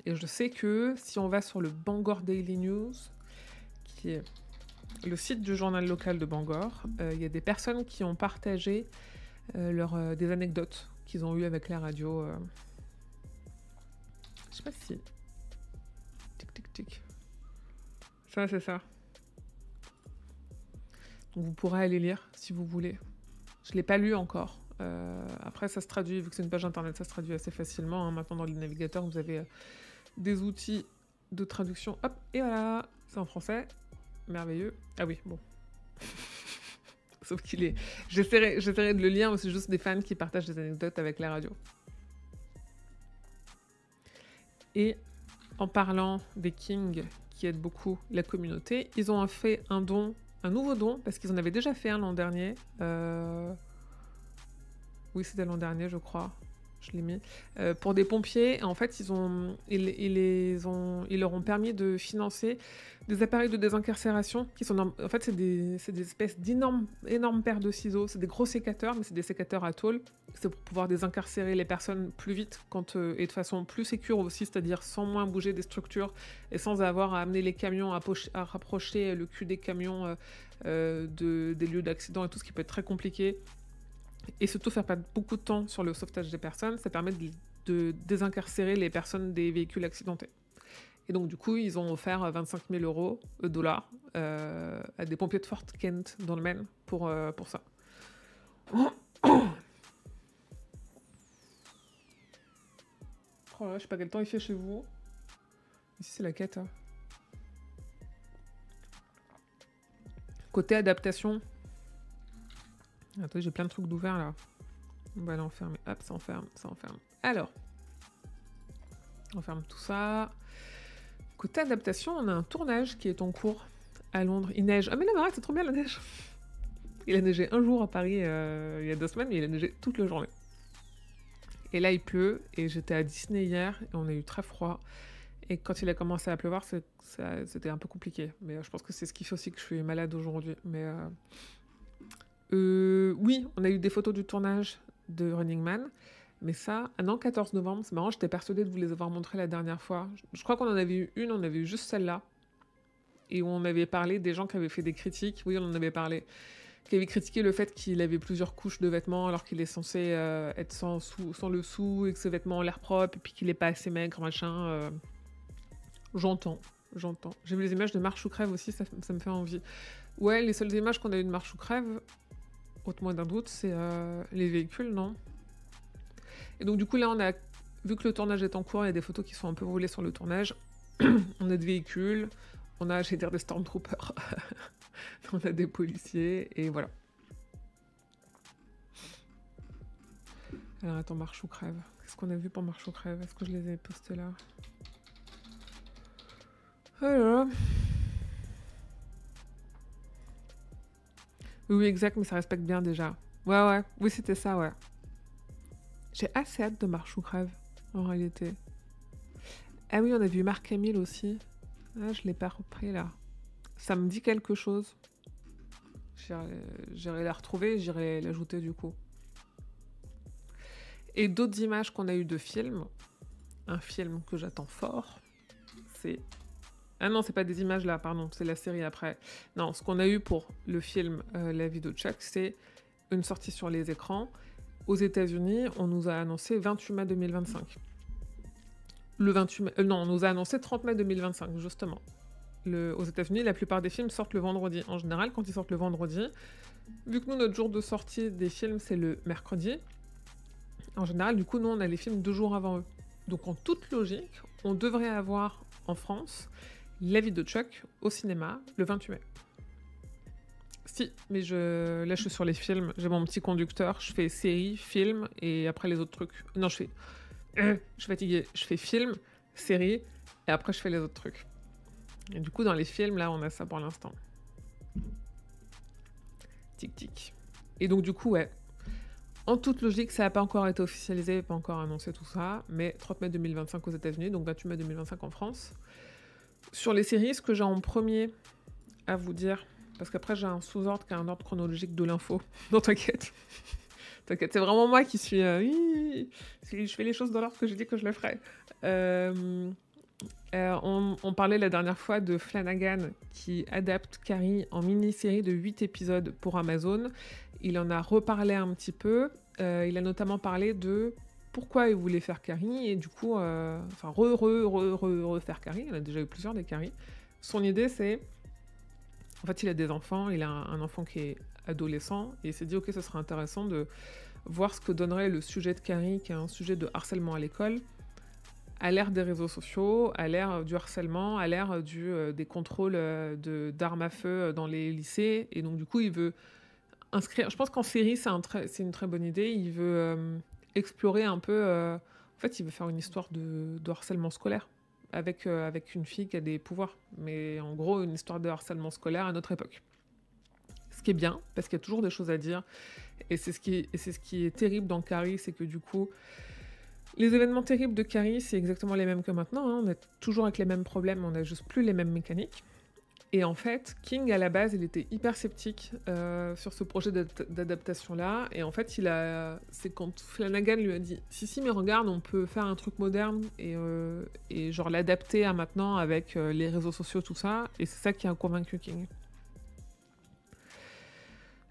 Et je sais que si on va sur le Bangor Daily News, qui est le site du journal local de Bangor, il y a des personnes qui ont partagé des anecdotes qu'ils ont eues avec la radio. Je sais pas si... tic. Ça, c'est ça. Donc vous pourrez aller lire si vous voulez. Je ne l'ai pas lu encore. Après, ça se traduit, vu que c'est une page internet, ça se traduit assez facilement. Hein. Maintenant, dans le navigateur, vous avez des outils de traduction. Hop, et voilà, c'est en français. Merveilleux. Ah oui, bon. Sauf qu'il est... J'essaierai de le lire, mais c'est juste des fans qui partagent des anecdotes avec la radio. Et en parlant des Kings, qui aident beaucoup la communauté, ils ont fait un nouveau don, parce qu'ils en avaient déjà fait un l'an dernier. Oui, c'était l'an dernier, je crois. Je l'ai mis. Pour des pompiers, en fait, ils leur ont permis de financer des appareils de désincarcération qui sont... En fait, c'est des espèces énormes paires de ciseaux. C'est des gros sécateurs, mais c'est des sécateurs à tôle. C'est pour pouvoir désincarcérer les personnes plus vite et de façon plus sécure aussi, c'est-à-dire sans moins bouger des structures et sans avoir à amener les camions, à rapprocher le cul des camions des lieux d'accident et tout, ce qui peut être très compliqué. Et surtout faire perdre beaucoup de temps sur le sauvetage des personnes, ça permet de désincarcérer les personnes des véhicules accidentés. Et donc du coup, ils ont offert 25 000 dollars à des pompiers de Fort Kent dans le Maine pour ça. Oh là, je sais pas quel temps il fait chez vous. Ici, c'est la quête. Hein. Côté adaptation... Attends, j'ai plein de trucs d'ouvert là. On va l'enfermer. Hop, ça enferme. Alors, on ferme tout ça. Côté adaptation, on a un tournage qui est en cours à Londres. Il neige. Ah mais là, c'est trop bien la neige. Il a neigé un jour à Paris il y a 2 semaines, mais il a neigé toute la journée. Et là, il pleut. Et j'étais à Disney hier et on a eu très froid. Et quand il a commencé à pleuvoir, c'était un peu compliqué. Mais je pense que c'est ce qui fait aussi que je suis malade aujourd'hui. Mais... oui, on a eu des photos du tournage de Running Man, mais ça, non, 14 novembre, c'est marrant, j'étais persuadée de vous les avoir montrées la dernière fois. Je crois qu'on en avait eu une, on avait eu juste celle-là, et où on avait parlé des gens qui avaient fait des critiques, oui, on en avait parlé, qui avaient critiqué le fait qu'il avait plusieurs couches de vêtements, alors qu'il est censé être sans le sou, et que ses vêtements ont l'air propres, et puis qu'il est pas assez maigre, machin. J'entends. J'ai vu les images de Marche ou Crève aussi, ça me fait envie. Ouais, les seules images qu'on a eues de Marche ou Crève, ôte-moi d'un doute, c'est les véhicules, non? Et donc du coup là, vu que le tournage est en cours, il y a des photos qui sont un peu volées sur le tournage. On a des véhicules, on a, j'ai dire, des stormtroopers, on a des policiers, et voilà. Alors attends, Marche ou Crève. Qu'est-ce qu'on a vu pour Marche ou Crève? Est-ce que je les ai postés là? Alors... Oui, exact, mais ça respecte bien déjà. Ouais, oui, c'était ça, ouais. J'ai assez hâte de Marche ou Crève, en réalité. Ah oui, on a vu Marc Hamill aussi. Ah, je l'ai pas repris, là. Ça me dit quelque chose. J'irai la retrouver, j'irai l'ajouter, du coup. Et d'autres images qu'on a eues de films. Un film que j'attends fort, c'est... Ah non, c'est pas des images là, pardon, c'est la série après. Non, ce qu'on a eu pour le film La vie de Chuck, c'est une sortie sur les écrans. Aux États-Unis, on nous a annoncé 28 mai 2025. Le 28 mai... non, on nous a annoncé 30 mai 2025, justement. Aux États-Unis, la plupart des films sortent le vendredi. En général, quand ils sortent le vendredi, vu que nous, notre jour de sortie des films, c'est le mercredi, en général, du coup, nous, on a les films 2 jours avant eux. Donc, en toute logique, on devrait avoir en France... La vie de Chuck au cinéma le 28 mai. Si, mais là je suis sur les films, j'ai mon petit conducteur, je fais série, film et après les autres trucs. Non, je suis fatiguée, je fais film, série et après je fais les autres trucs. Et du coup dans les films là on a ça pour l'instant. Tic tic. Et donc du coup ouais, en toute logique ça n'a pas encore été officialisé, pas encore annoncé tout ça, mais 30 mai 2025 aux États-Unis, donc 28 mai 2025 en France. Sur les séries, ce que j'ai en premier à vous dire, parce qu'après j'ai un sous-ordre qui a un ordre chronologique de l'info. Non, t'inquiète. T'inquiète, c'est vraiment moi qui suis... je fais les choses dans l'ordre que j'ai dit que je le ferais. On parlait la dernière fois de Flanagan qui adapte Carrie en mini-série de 8 épisodes pour Amazon. Il en a reparlé un petit peu. Il a notamment parlé de pourquoi il voulait faire Carrie, et du coup, enfin, refaire Carrie, il a déjà eu plusieurs des Carrie. Son idée, c'est, en fait, il a des enfants, il a un enfant qui est adolescent, et il s'est dit, ok, ce serait intéressant de voir ce que donnerait le sujet de Carrie, qui est un sujet de harcèlement à l'école, à l'ère des réseaux sociaux, à l'ère du harcèlement, à l'ère des contrôles d'armes à feu dans les lycées, et donc du coup, il veut inscrire... Je pense qu'en série, c'est une très bonne idée, il veut explorer un peu... En fait, il veut faire une histoire de harcèlement scolaire, avec une fille qui a des pouvoirs, mais en gros, une histoire de harcèlement scolaire à notre époque. Ce qui est bien, parce qu'il y a toujours des choses à dire, et c'est ce qui est terrible dans Carrie, c'est que du coup, les événements terribles de Carrie, c'est exactement les mêmes que maintenant, hein. On est toujours avec les mêmes problèmes, on n'a juste plus les mêmes mécaniques. Et en fait, King, à la base, il était hyper sceptique sur ce projet d'adaptation-là. Et en fait, c'est quand Flanagan lui a dit « Si, mais regarde, on peut faire un truc moderne et genre l'adapter à maintenant avec les réseaux sociaux, tout ça. » Et c'est ça qui a convaincu King.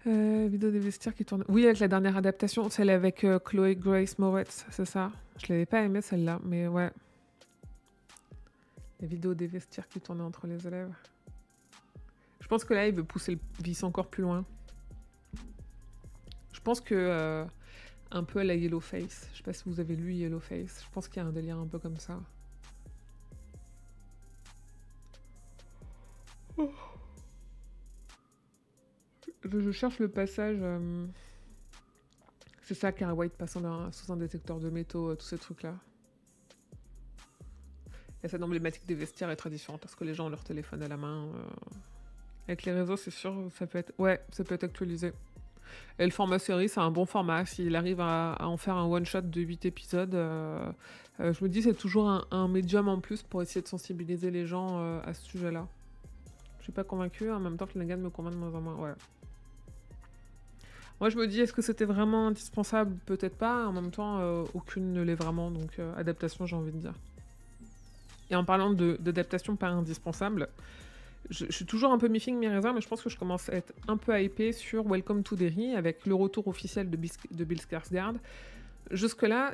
Vidéo des vestiaires qui tourne... Oui, avec la dernière adaptation, celle avec Chloé Grace Moretz, c'est ça. Je l'avais pas aimée, celle-là, mais ouais. Les vidéos des vestiaires qui tournaient entre les élèves. Je pense que là, il veut pousser le vice encore plus loin. Je pense que... un peu à la Yellowface. Je sais pas si vous avez lu Yellowface. Je pense qu'il y a un délire un peu comme ça. Oh. Je cherche le passage... C'est ça, Carrie White passant sous un détecteur de métaux, tous ces trucs-là. Et cette emblématique des vestiaires est très différente, parce que les gens ont leur téléphone à la main. Avec les réseaux, c'est sûr, ça peut être... Ouais, ça peut être actualisé. Et le format série, c'est un bon format. S'il arrive à en faire un one-shot de 8 épisodes, je me dis c'est toujours un médium en plus pour essayer de sensibiliser les gens à ce sujet-là. Je suis pas convaincue, en même temps Flanagan me convainc de moins en moins, ouais. Moi, je me dis, est-ce que c'était vraiment indispensable? Peut-être pas. En même temps, aucune ne l'est vraiment. Donc, adaptation, j'ai envie de dire. Et en parlant d'adaptation pas indispensable, je suis toujours un peu mi-figue, mi-raisin, mais je pense que je commence à être un peu hypée sur Welcome to Derry, avec le retour officiel de Bill Skarsgård. Jusque-là,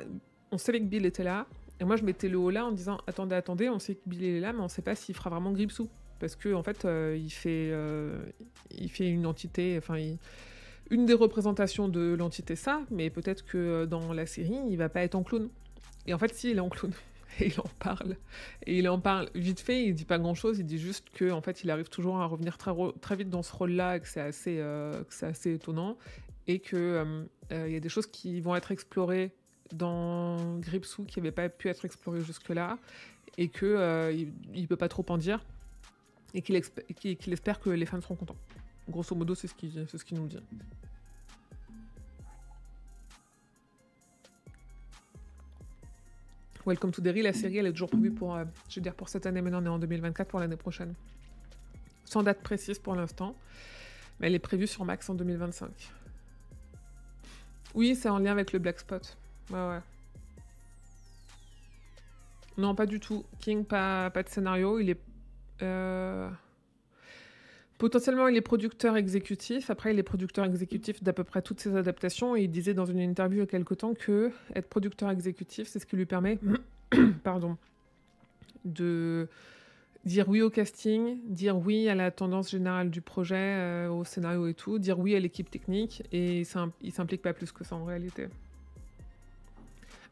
on savait que Bill était là. Et moi, je mettais le haut là en disant, attendez, on sait que Bill est là, mais on sait pas s'il fera vraiment Gripsou. Parce que en fait, il fait une entité... Enfin, une des représentations de l'entité ça, mais peut-être que dans la série, il va pas être en clown. Et en fait, si, il est en clown. Et il en parle. Et il en parle vite fait, il dit pas grand-chose, il dit juste que en fait, il arrive toujours à revenir très vite dans ce rôle-là, que c'est assez étonnant, et que il y a des choses qui vont être explorées dans Gripsou qui n'avaient pas pu être explorées jusque-là, et que il peut pas trop en dire, et qu'il espère que les fans seront contents. Grosso modo, c'est ce qu'il nous dit. Welcome to Derry, la série, elle est toujours prévue pour, je veux dire, pour cette année, maintenant on est en 2024, pour l'année prochaine. Sans date précise pour l'instant, mais elle est prévue sur Max en 2025. Oui, c'est en lien avec le Black Spot. Ouais. Non, pas du tout. King, pas de scénario, il est... Potentiellement, il est producteur exécutif. Après, il est producteur exécutif d'à peu près toutes ses adaptations. Et il disait dans une interview il y a quelque temps que être producteur exécutif, c'est ce qui lui permet de dire oui au casting, dire oui à la tendance générale du projet, au scénario et tout, dire oui à l'équipe technique. Et il s'implique pas plus que ça en réalité.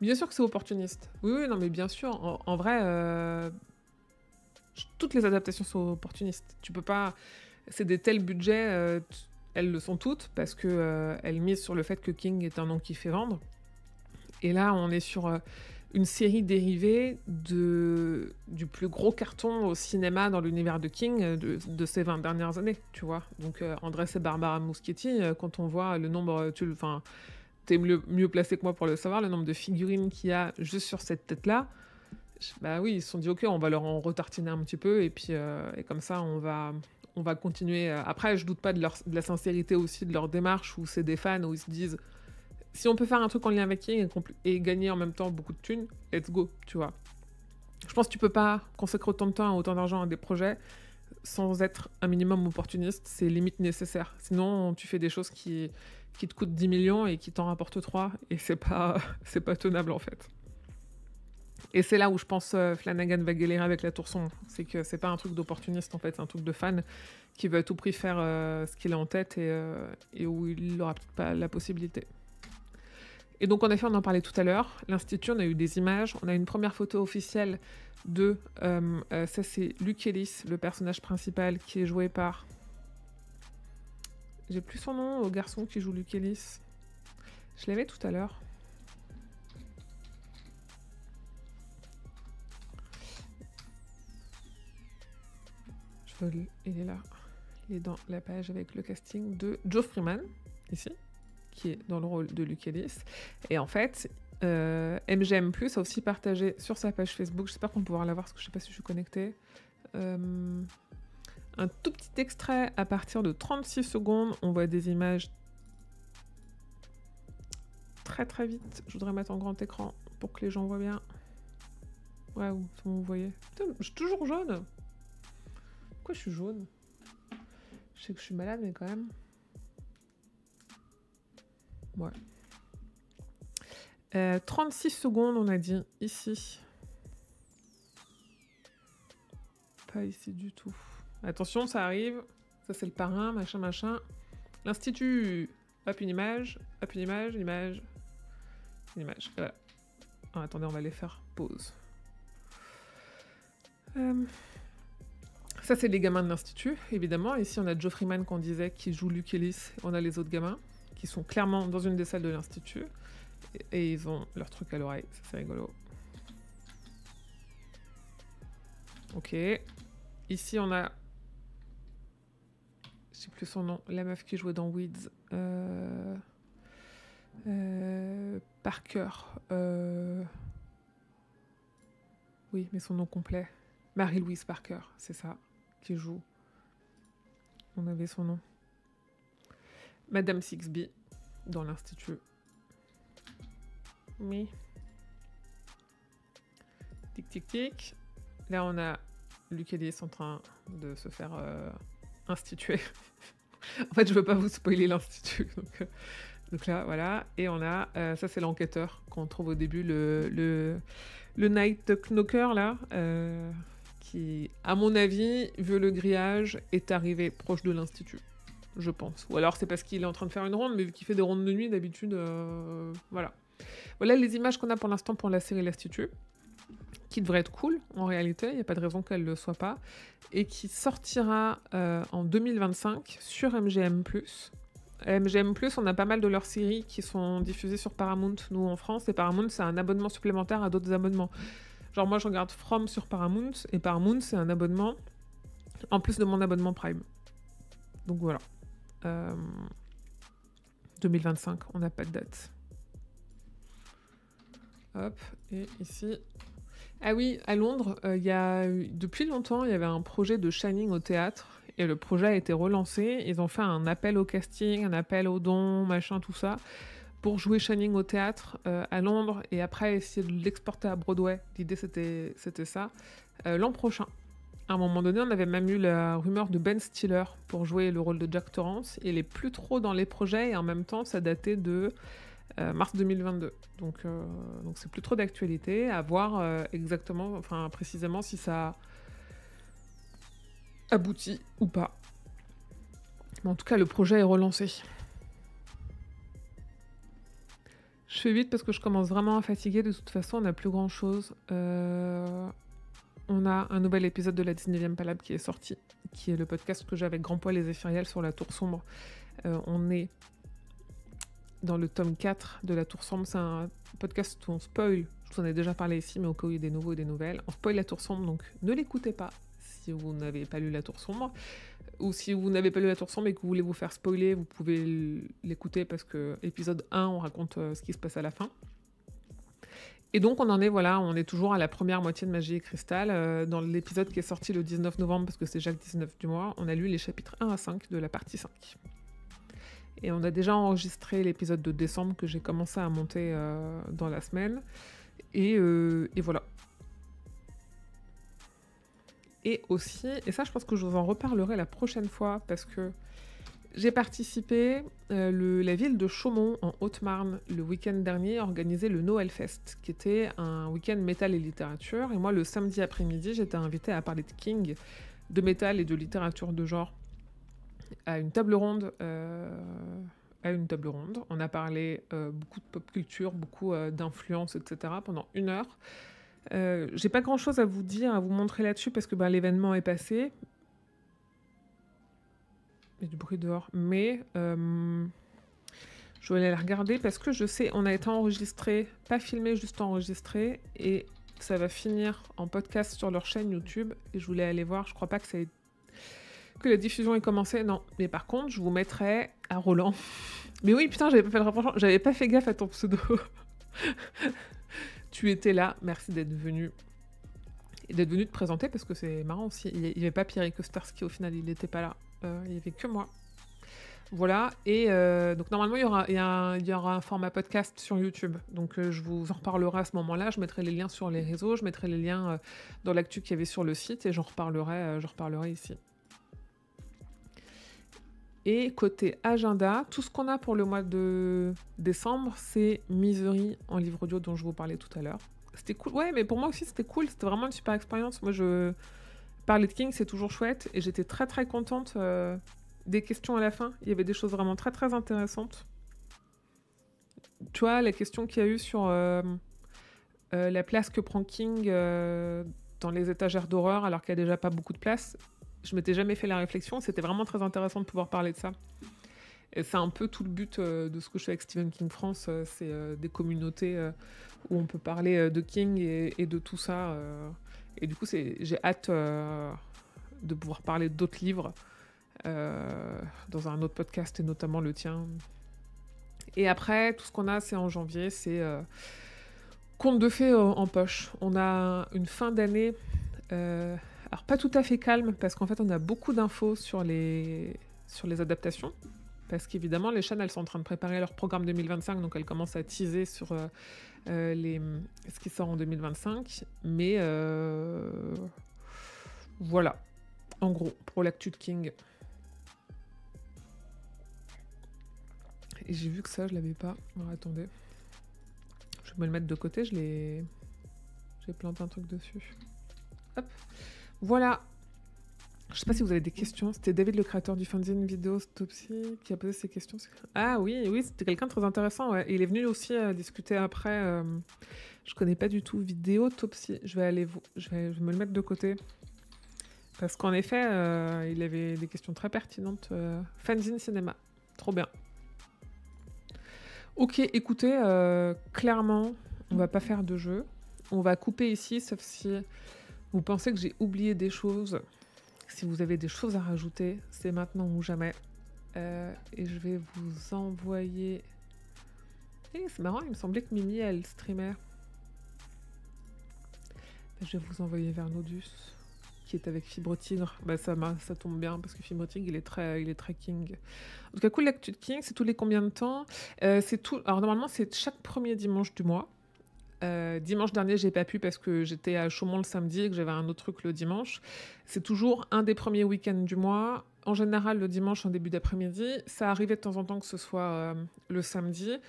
Bien sûr que c'est opportuniste. Oui, non, mais bien sûr. En vrai, toutes les adaptations sont opportunistes. Tu peux pas... C'est des tels budgets, elles le sont toutes, parce que elles misent sur le fait que King est un nom qui fait vendre. Et là, on est sur une série dérivée du plus gros carton au cinéma dans l'univers de King de ces 20 dernières années, tu vois. Donc, Andrés et Barbara Muschietti, quand on voit le nombre... T'es mieux placé que moi pour le savoir, le nombre de figurines qu'il y a juste sur cette tête-là. Bah oui, ils se sont dit, ok, on va leur en retartiner un petit peu, et puis et comme ça, on va continuer. Après, je doute pas de la sincérité aussi de leur démarche, où c'est des fans, où ils se disent, si on peut faire un truc en lien avec King et gagner en même temps beaucoup de thunes, let's go, tu vois. Je pense que tu peux pas consacrer autant de temps et autant d'argent à des projets sans être un minimum opportuniste, c'est limite nécessaire. Sinon, tu fais des choses qui qui te coûte 10 millions et qui t'en rapporte 3, et c'est pas tenable en fait. Et c'est là où je pense Flanagan va galérer avec La Tour Sombre. C'est que c'est pas un truc d'opportuniste en fait, c'est un truc de fan qui veut à tout prix faire ce qu'il a en tête et où il n'aura peut-être pas la possibilité. Et donc en effet, on en parlait tout à l'heure, l'Institut, on a eu des images, on a une première photo officielle de... ça c'est Luke Ellis, le personnage principal qui est joué par... J'ai plus son nom, au garçon qui joue Luke Ellis. Je l'avais tout à l'heure. Il est là. Il est dans la page avec le casting de Joe Freeman, ici, qui est dans le rôle de Luke Ellis. Et en fait, MGM+, a aussi partagé sur sa page Facebook, j'espère qu'on pourra la voir parce que je ne sais pas si je suis connectée, un tout petit extrait à partir de 36 secondes. On voit des images très très vite. Je voudrais mettre en grand écran pour que les gens voient bien. Ouais, vous voyez. Putain, je suis toujours jaune. Pourquoi je suis jaune? Je sais que je suis malade, mais quand même. Ouais. 36 secondes, on a dit, ici. Pas ici du tout. Attention, ça arrive. Ça, c'est le parrain, machin, machin. L'Institut. Hop, une image. Hop, une image, une image. Une image. Voilà. Ah, attendez, on va les faire pause. Ça, c'est les gamins de l'Institut, évidemment. Ici, on a Joe Freeman qu'on disait, qui joue Luke Ellis. On a les autres gamins, qui sont clairement dans une des salles de l'Institut. Et ils ont leur truc à l'oreille. Ça, c'est rigolo. Ok. Ici, on a... Je sais plus son nom. La meuf qui jouait dans Weeds. Parker. Oui, mais son nom complet. Mary-Louise Parker, c'est ça, qui joue. On avait son nom. Madame Sixby, dans l'Institut. Mais... Tic, tic, tic. Là, on a Luke Ellis en train de se faire instituer. En fait, je veux pas vous spoiler l'Institut. Donc là, voilà. Et on a... ça, c'est l'enquêteur qu'on trouve au début, le Night Knocker, là. Qui, à mon avis, vu le grillage, est arrivé proche de l'Institut, je pense. Ou alors c'est parce qu'il est en train de faire une ronde, mais vu qu'il fait des rondes de nuit, d'habitude, voilà. Voilà les images qu'on a pour l'instant pour la série L'Institut, qui devrait être cool, en réalité, il n'y a pas de raison qu'elle ne le soit pas, et qui sortira en 2025 sur MGM+. MGM+, on a pas mal de leurs séries qui sont diffusées sur Paramount, nous, en France, et Paramount, c'est un abonnement supplémentaire à d'autres abonnements. Genre moi je regarde From sur Paramount, et Paramount c'est un abonnement en plus de mon abonnement Prime. Donc voilà. 2025, on n'a pas de date. Hop, et ici... Ah oui, à Londres, depuis longtemps, il y avait un projet de Shining au théâtre, et le projet a été relancé. Ils ont fait un appel au casting, un appel aux dons, machin, tout ça, pour jouer Shining au théâtre à Londres et après essayer de l'exporter à Broadway. L'idée, c'était ça. L'an prochain. À un moment donné, on avait même eu la rumeur de Ben Stiller pour jouer le rôle de Jack Torrance. Il est plus trop dans les projets et en même temps, ça datait de mars 2022. Donc c'est plus trop d'actualité. À voir exactement, enfin précisément si ça aboutit ou pas. Mais en tout cas, le projet est relancé. Je fais vite parce que je commence vraiment à fatiguer. De toute façon, on n'a plus grand-chose. On a un nouvel épisode de la 19e Palabre qui est sorti, qui est le podcast que j'ai avec Grand Poil et Zéphiriel sur La Tour Sombre. On est dans le tome 4 de La Tour Sombre. C'est un podcast où on spoil. Je vous en ai déjà parlé ici, mais au cas où il y a des nouveaux et des nouvelles. On spoil La Tour Sombre, donc ne l'écoutez pas si vous n'avez pas lu La Tour Sombre. Ou si vous n'avez pas lu La Tour Sombre et que vous voulez vous faire spoiler, vous pouvez l'écouter parce que épisode 1, on raconte ce qui se passe à la fin. Et donc on en est, voilà, on est toujours à la première moitié de Magie et Cristal. Dans l'épisode qui est sorti le 19 novembre, parce que c'est chaque 19 du mois, on a lu les chapitres 1 à 5 de la partie 5. Et on a déjà enregistré l'épisode de décembre que j'ai commencé à monter dans la semaine. Et voilà. Et aussi, et ça je pense que je vous en reparlerai la prochaine fois, parce que J'ai participé, la ville de Chaumont, en Haute-Marne, le week-end dernier, a organisé le Noël Fest, qui était un week-end métal et littérature. Et moi, le samedi après-midi, j'étais invitée à parler de King, de métal et de littérature de genre, à une table ronde. On a parlé beaucoup de pop culture, beaucoup d'influence, etc. pendant 1 heure. J'ai pas grand-chose à vous dire, à vous montrer là-dessus, parce que l'événement est passé. Il y a du bruit dehors, mais je vais aller la regarder parce que je sais, on a été enregistré, pas filmé, juste enregistré, et ça va finir en podcast sur leur chaîne YouTube, et je voulais aller voir, je crois pas que la diffusion ait commencé, non, mais par contre, je vous mettrai à Roland. Mais oui, putain, j'avais pas fait le rapprochement, j'avais pas fait gaffe à ton pseudo. Tu étais là, merci d'être venu. Et d'être venu te présenter, parce que c'est marrant aussi, il n'y avait pas Pierre Kosterski, au final, il n'était pas là. Il n'y avait que moi. Voilà, et donc normalement il y aura un format podcast sur YouTube, donc je vous en reparlerai à ce moment-là, je mettrai les liens sur les réseaux, je mettrai les liens dans l'actu qu'il y avait sur le site, et j'en reparlerai ici. Et côté agenda, tout ce qu'on a pour le mois de décembre, c'est Misery en livre audio dont je vous parlais tout à l'heure. C'était cool, ouais, mais pour moi aussi c'était cool, c'était vraiment une super expérience. Moi parler de King, c'est toujours chouette, et j'étais très très contente des questions à la fin. Il y avait des choses vraiment très très intéressantes. Tu vois, la question qu'il y a eu sur la place que prend King dans les étagères d'horreur, alors qu'il n'y a déjà pas beaucoup de place, je m'étais jamais fait la réflexion, c'était vraiment très intéressant de pouvoir parler de ça. Et c'est un peu tout le but de ce que je fais avec Stephen King France, c'est des communautés où on peut parler de King et de tout ça. Et du coup, j'ai hâte de pouvoir parler d'autres livres dans un autre podcast, et notamment le tien. Et après, tout ce qu'on a, c'est en janvier, c'est conte de fées en poche. On a une fin d'année, alors pas tout à fait calme, parce qu'en fait, on a beaucoup d'infos sur les adaptations. Parce qu'évidemment, les chaînes, elles sont en train de préparer leur programme 2025, donc elles commencent à teaser sur ce qui sort en 2025. Mais voilà, en gros, pour l'actu de King. Et j'ai vu que ça, je l'avais pas. Alors attendez. Je vais me le mettre de côté, j'ai planté un truc dessus. Hop. Voilà. Je sais pas si vous avez des questions. C'était David, le créateur du fanzine Vidéostopsie, qui a posé ces questions. Ah oui, c'était quelqu'un de très intéressant. Ouais. Il est venu aussi discuter après. Je connais pas du tout Vidéotopsie. Je vais me le mettre de côté. Parce qu'en effet, il avait des questions très pertinentes. Fanzine cinéma. Trop bien. Ok, écoutez, clairement, on va pas faire de jeu. On va couper ici, sauf si vous pensez que j'ai oublié des choses. Si vous avez des choses à rajouter, c'est maintenant ou jamais. Et je vais vous envoyer... c'est marrant, il me semblait que Mimi, elle streamait. Je vais vous envoyer vers Nodus, qui est avec Fibre Tigre. Ça tombe bien, parce que Fibre Tigre, il est très King. En tout cas, cool, l'actu de King, c'est tous les combien de temps c'est tout. Alors normalement, c'est chaque premier dimanche du mois. Dimanche dernier, j'ai pas pu parce que j'étais à Chaumont le samedi et que j'avais un autre truc le dimanche. C'est toujours un des premiers week-ends du mois. En général, le dimanche en début d'après-midi. Ça arrivait de temps en temps que ce soit le samedi.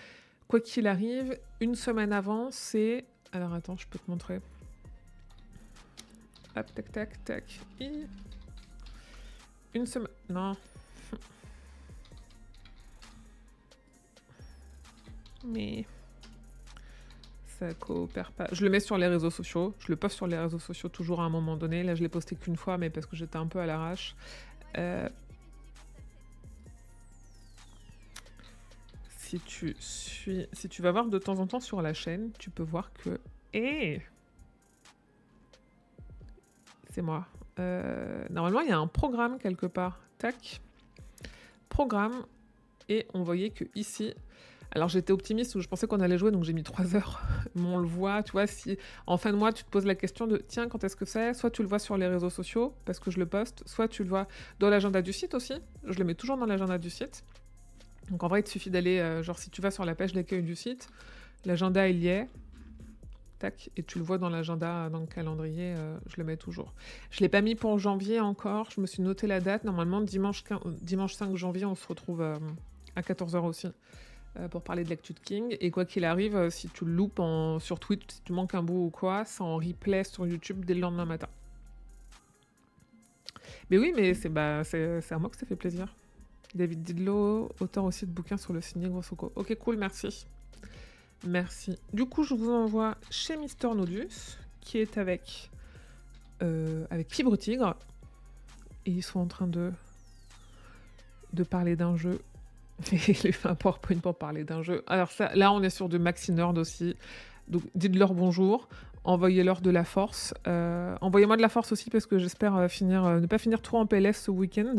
Quoi qu'il arrive, une semaine avant, c'est... Alors attends, je peux te montrer. Hop, tac, tac, tac. Une semaine... Non. Mais... ça coopère pas. Je le mets sur les réseaux sociaux. Je le poste sur les réseaux sociaux toujours à un moment donné. Là, je l'ai posté qu'une fois, mais parce que j'étais un peu à l'arrache. Si tu vas voir de temps en temps sur la chaîne, tu peux voir que... c'est moi. Normalement, il y a un programme quelque part. Tac. Programme. Et on voyait que ici... Alors j'étais optimiste, où je pensais qu'on allait jouer, donc j'ai mis 3 heures. Mais on le voit, tu vois, si en fin de mois, tu te poses la question de, tiens, quand est-ce que c'est? Soit tu le vois sur les réseaux sociaux, parce que je le poste, soit tu le vois dans l'agenda du site aussi. Je le mets toujours dans l'agenda du site. Donc en vrai, il te suffit d'aller, genre si tu vas sur la page d'accueil du site, l'agenda, il y est. tac, et tu le vois dans l'agenda, dans le calendrier, je le mets toujours. Je ne l'ai pas mis pour janvier encore, je me suis noté la date. Normalement, dimanche 5 janvier, on se retrouve à 14 h aussi pour parler de l'actu de King. Et quoi qu'il arrive, si tu le loupes sur Twitch, si tu manques un bout ou quoi, c'est en replay sur YouTube dès le lendemain matin. Mais oui, mais c'est à moi que ça fait plaisir. David Didlot, auteur aussi de bouquins sur le signé Grossoco. Ok, cool, merci. Merci. Du coup, je vous envoie chez Mister Nodus, qui est avec Fibre Tigre. Et ils sont en train de parler d'un jeu. Et il fait un PowerPoint pour parler d'un jeu. Alors ça, là, on est sur de Maxi Nerd aussi. Donc, dites-leur bonjour. Envoyez-leur de la force. Envoyez-moi de la force aussi parce que j'espère ne pas finir trop en PLS ce week-end.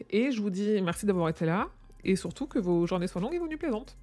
Et je vous dis merci d'avoir été là. Et surtout que vos journées soient longues et vos nuits plaisantes.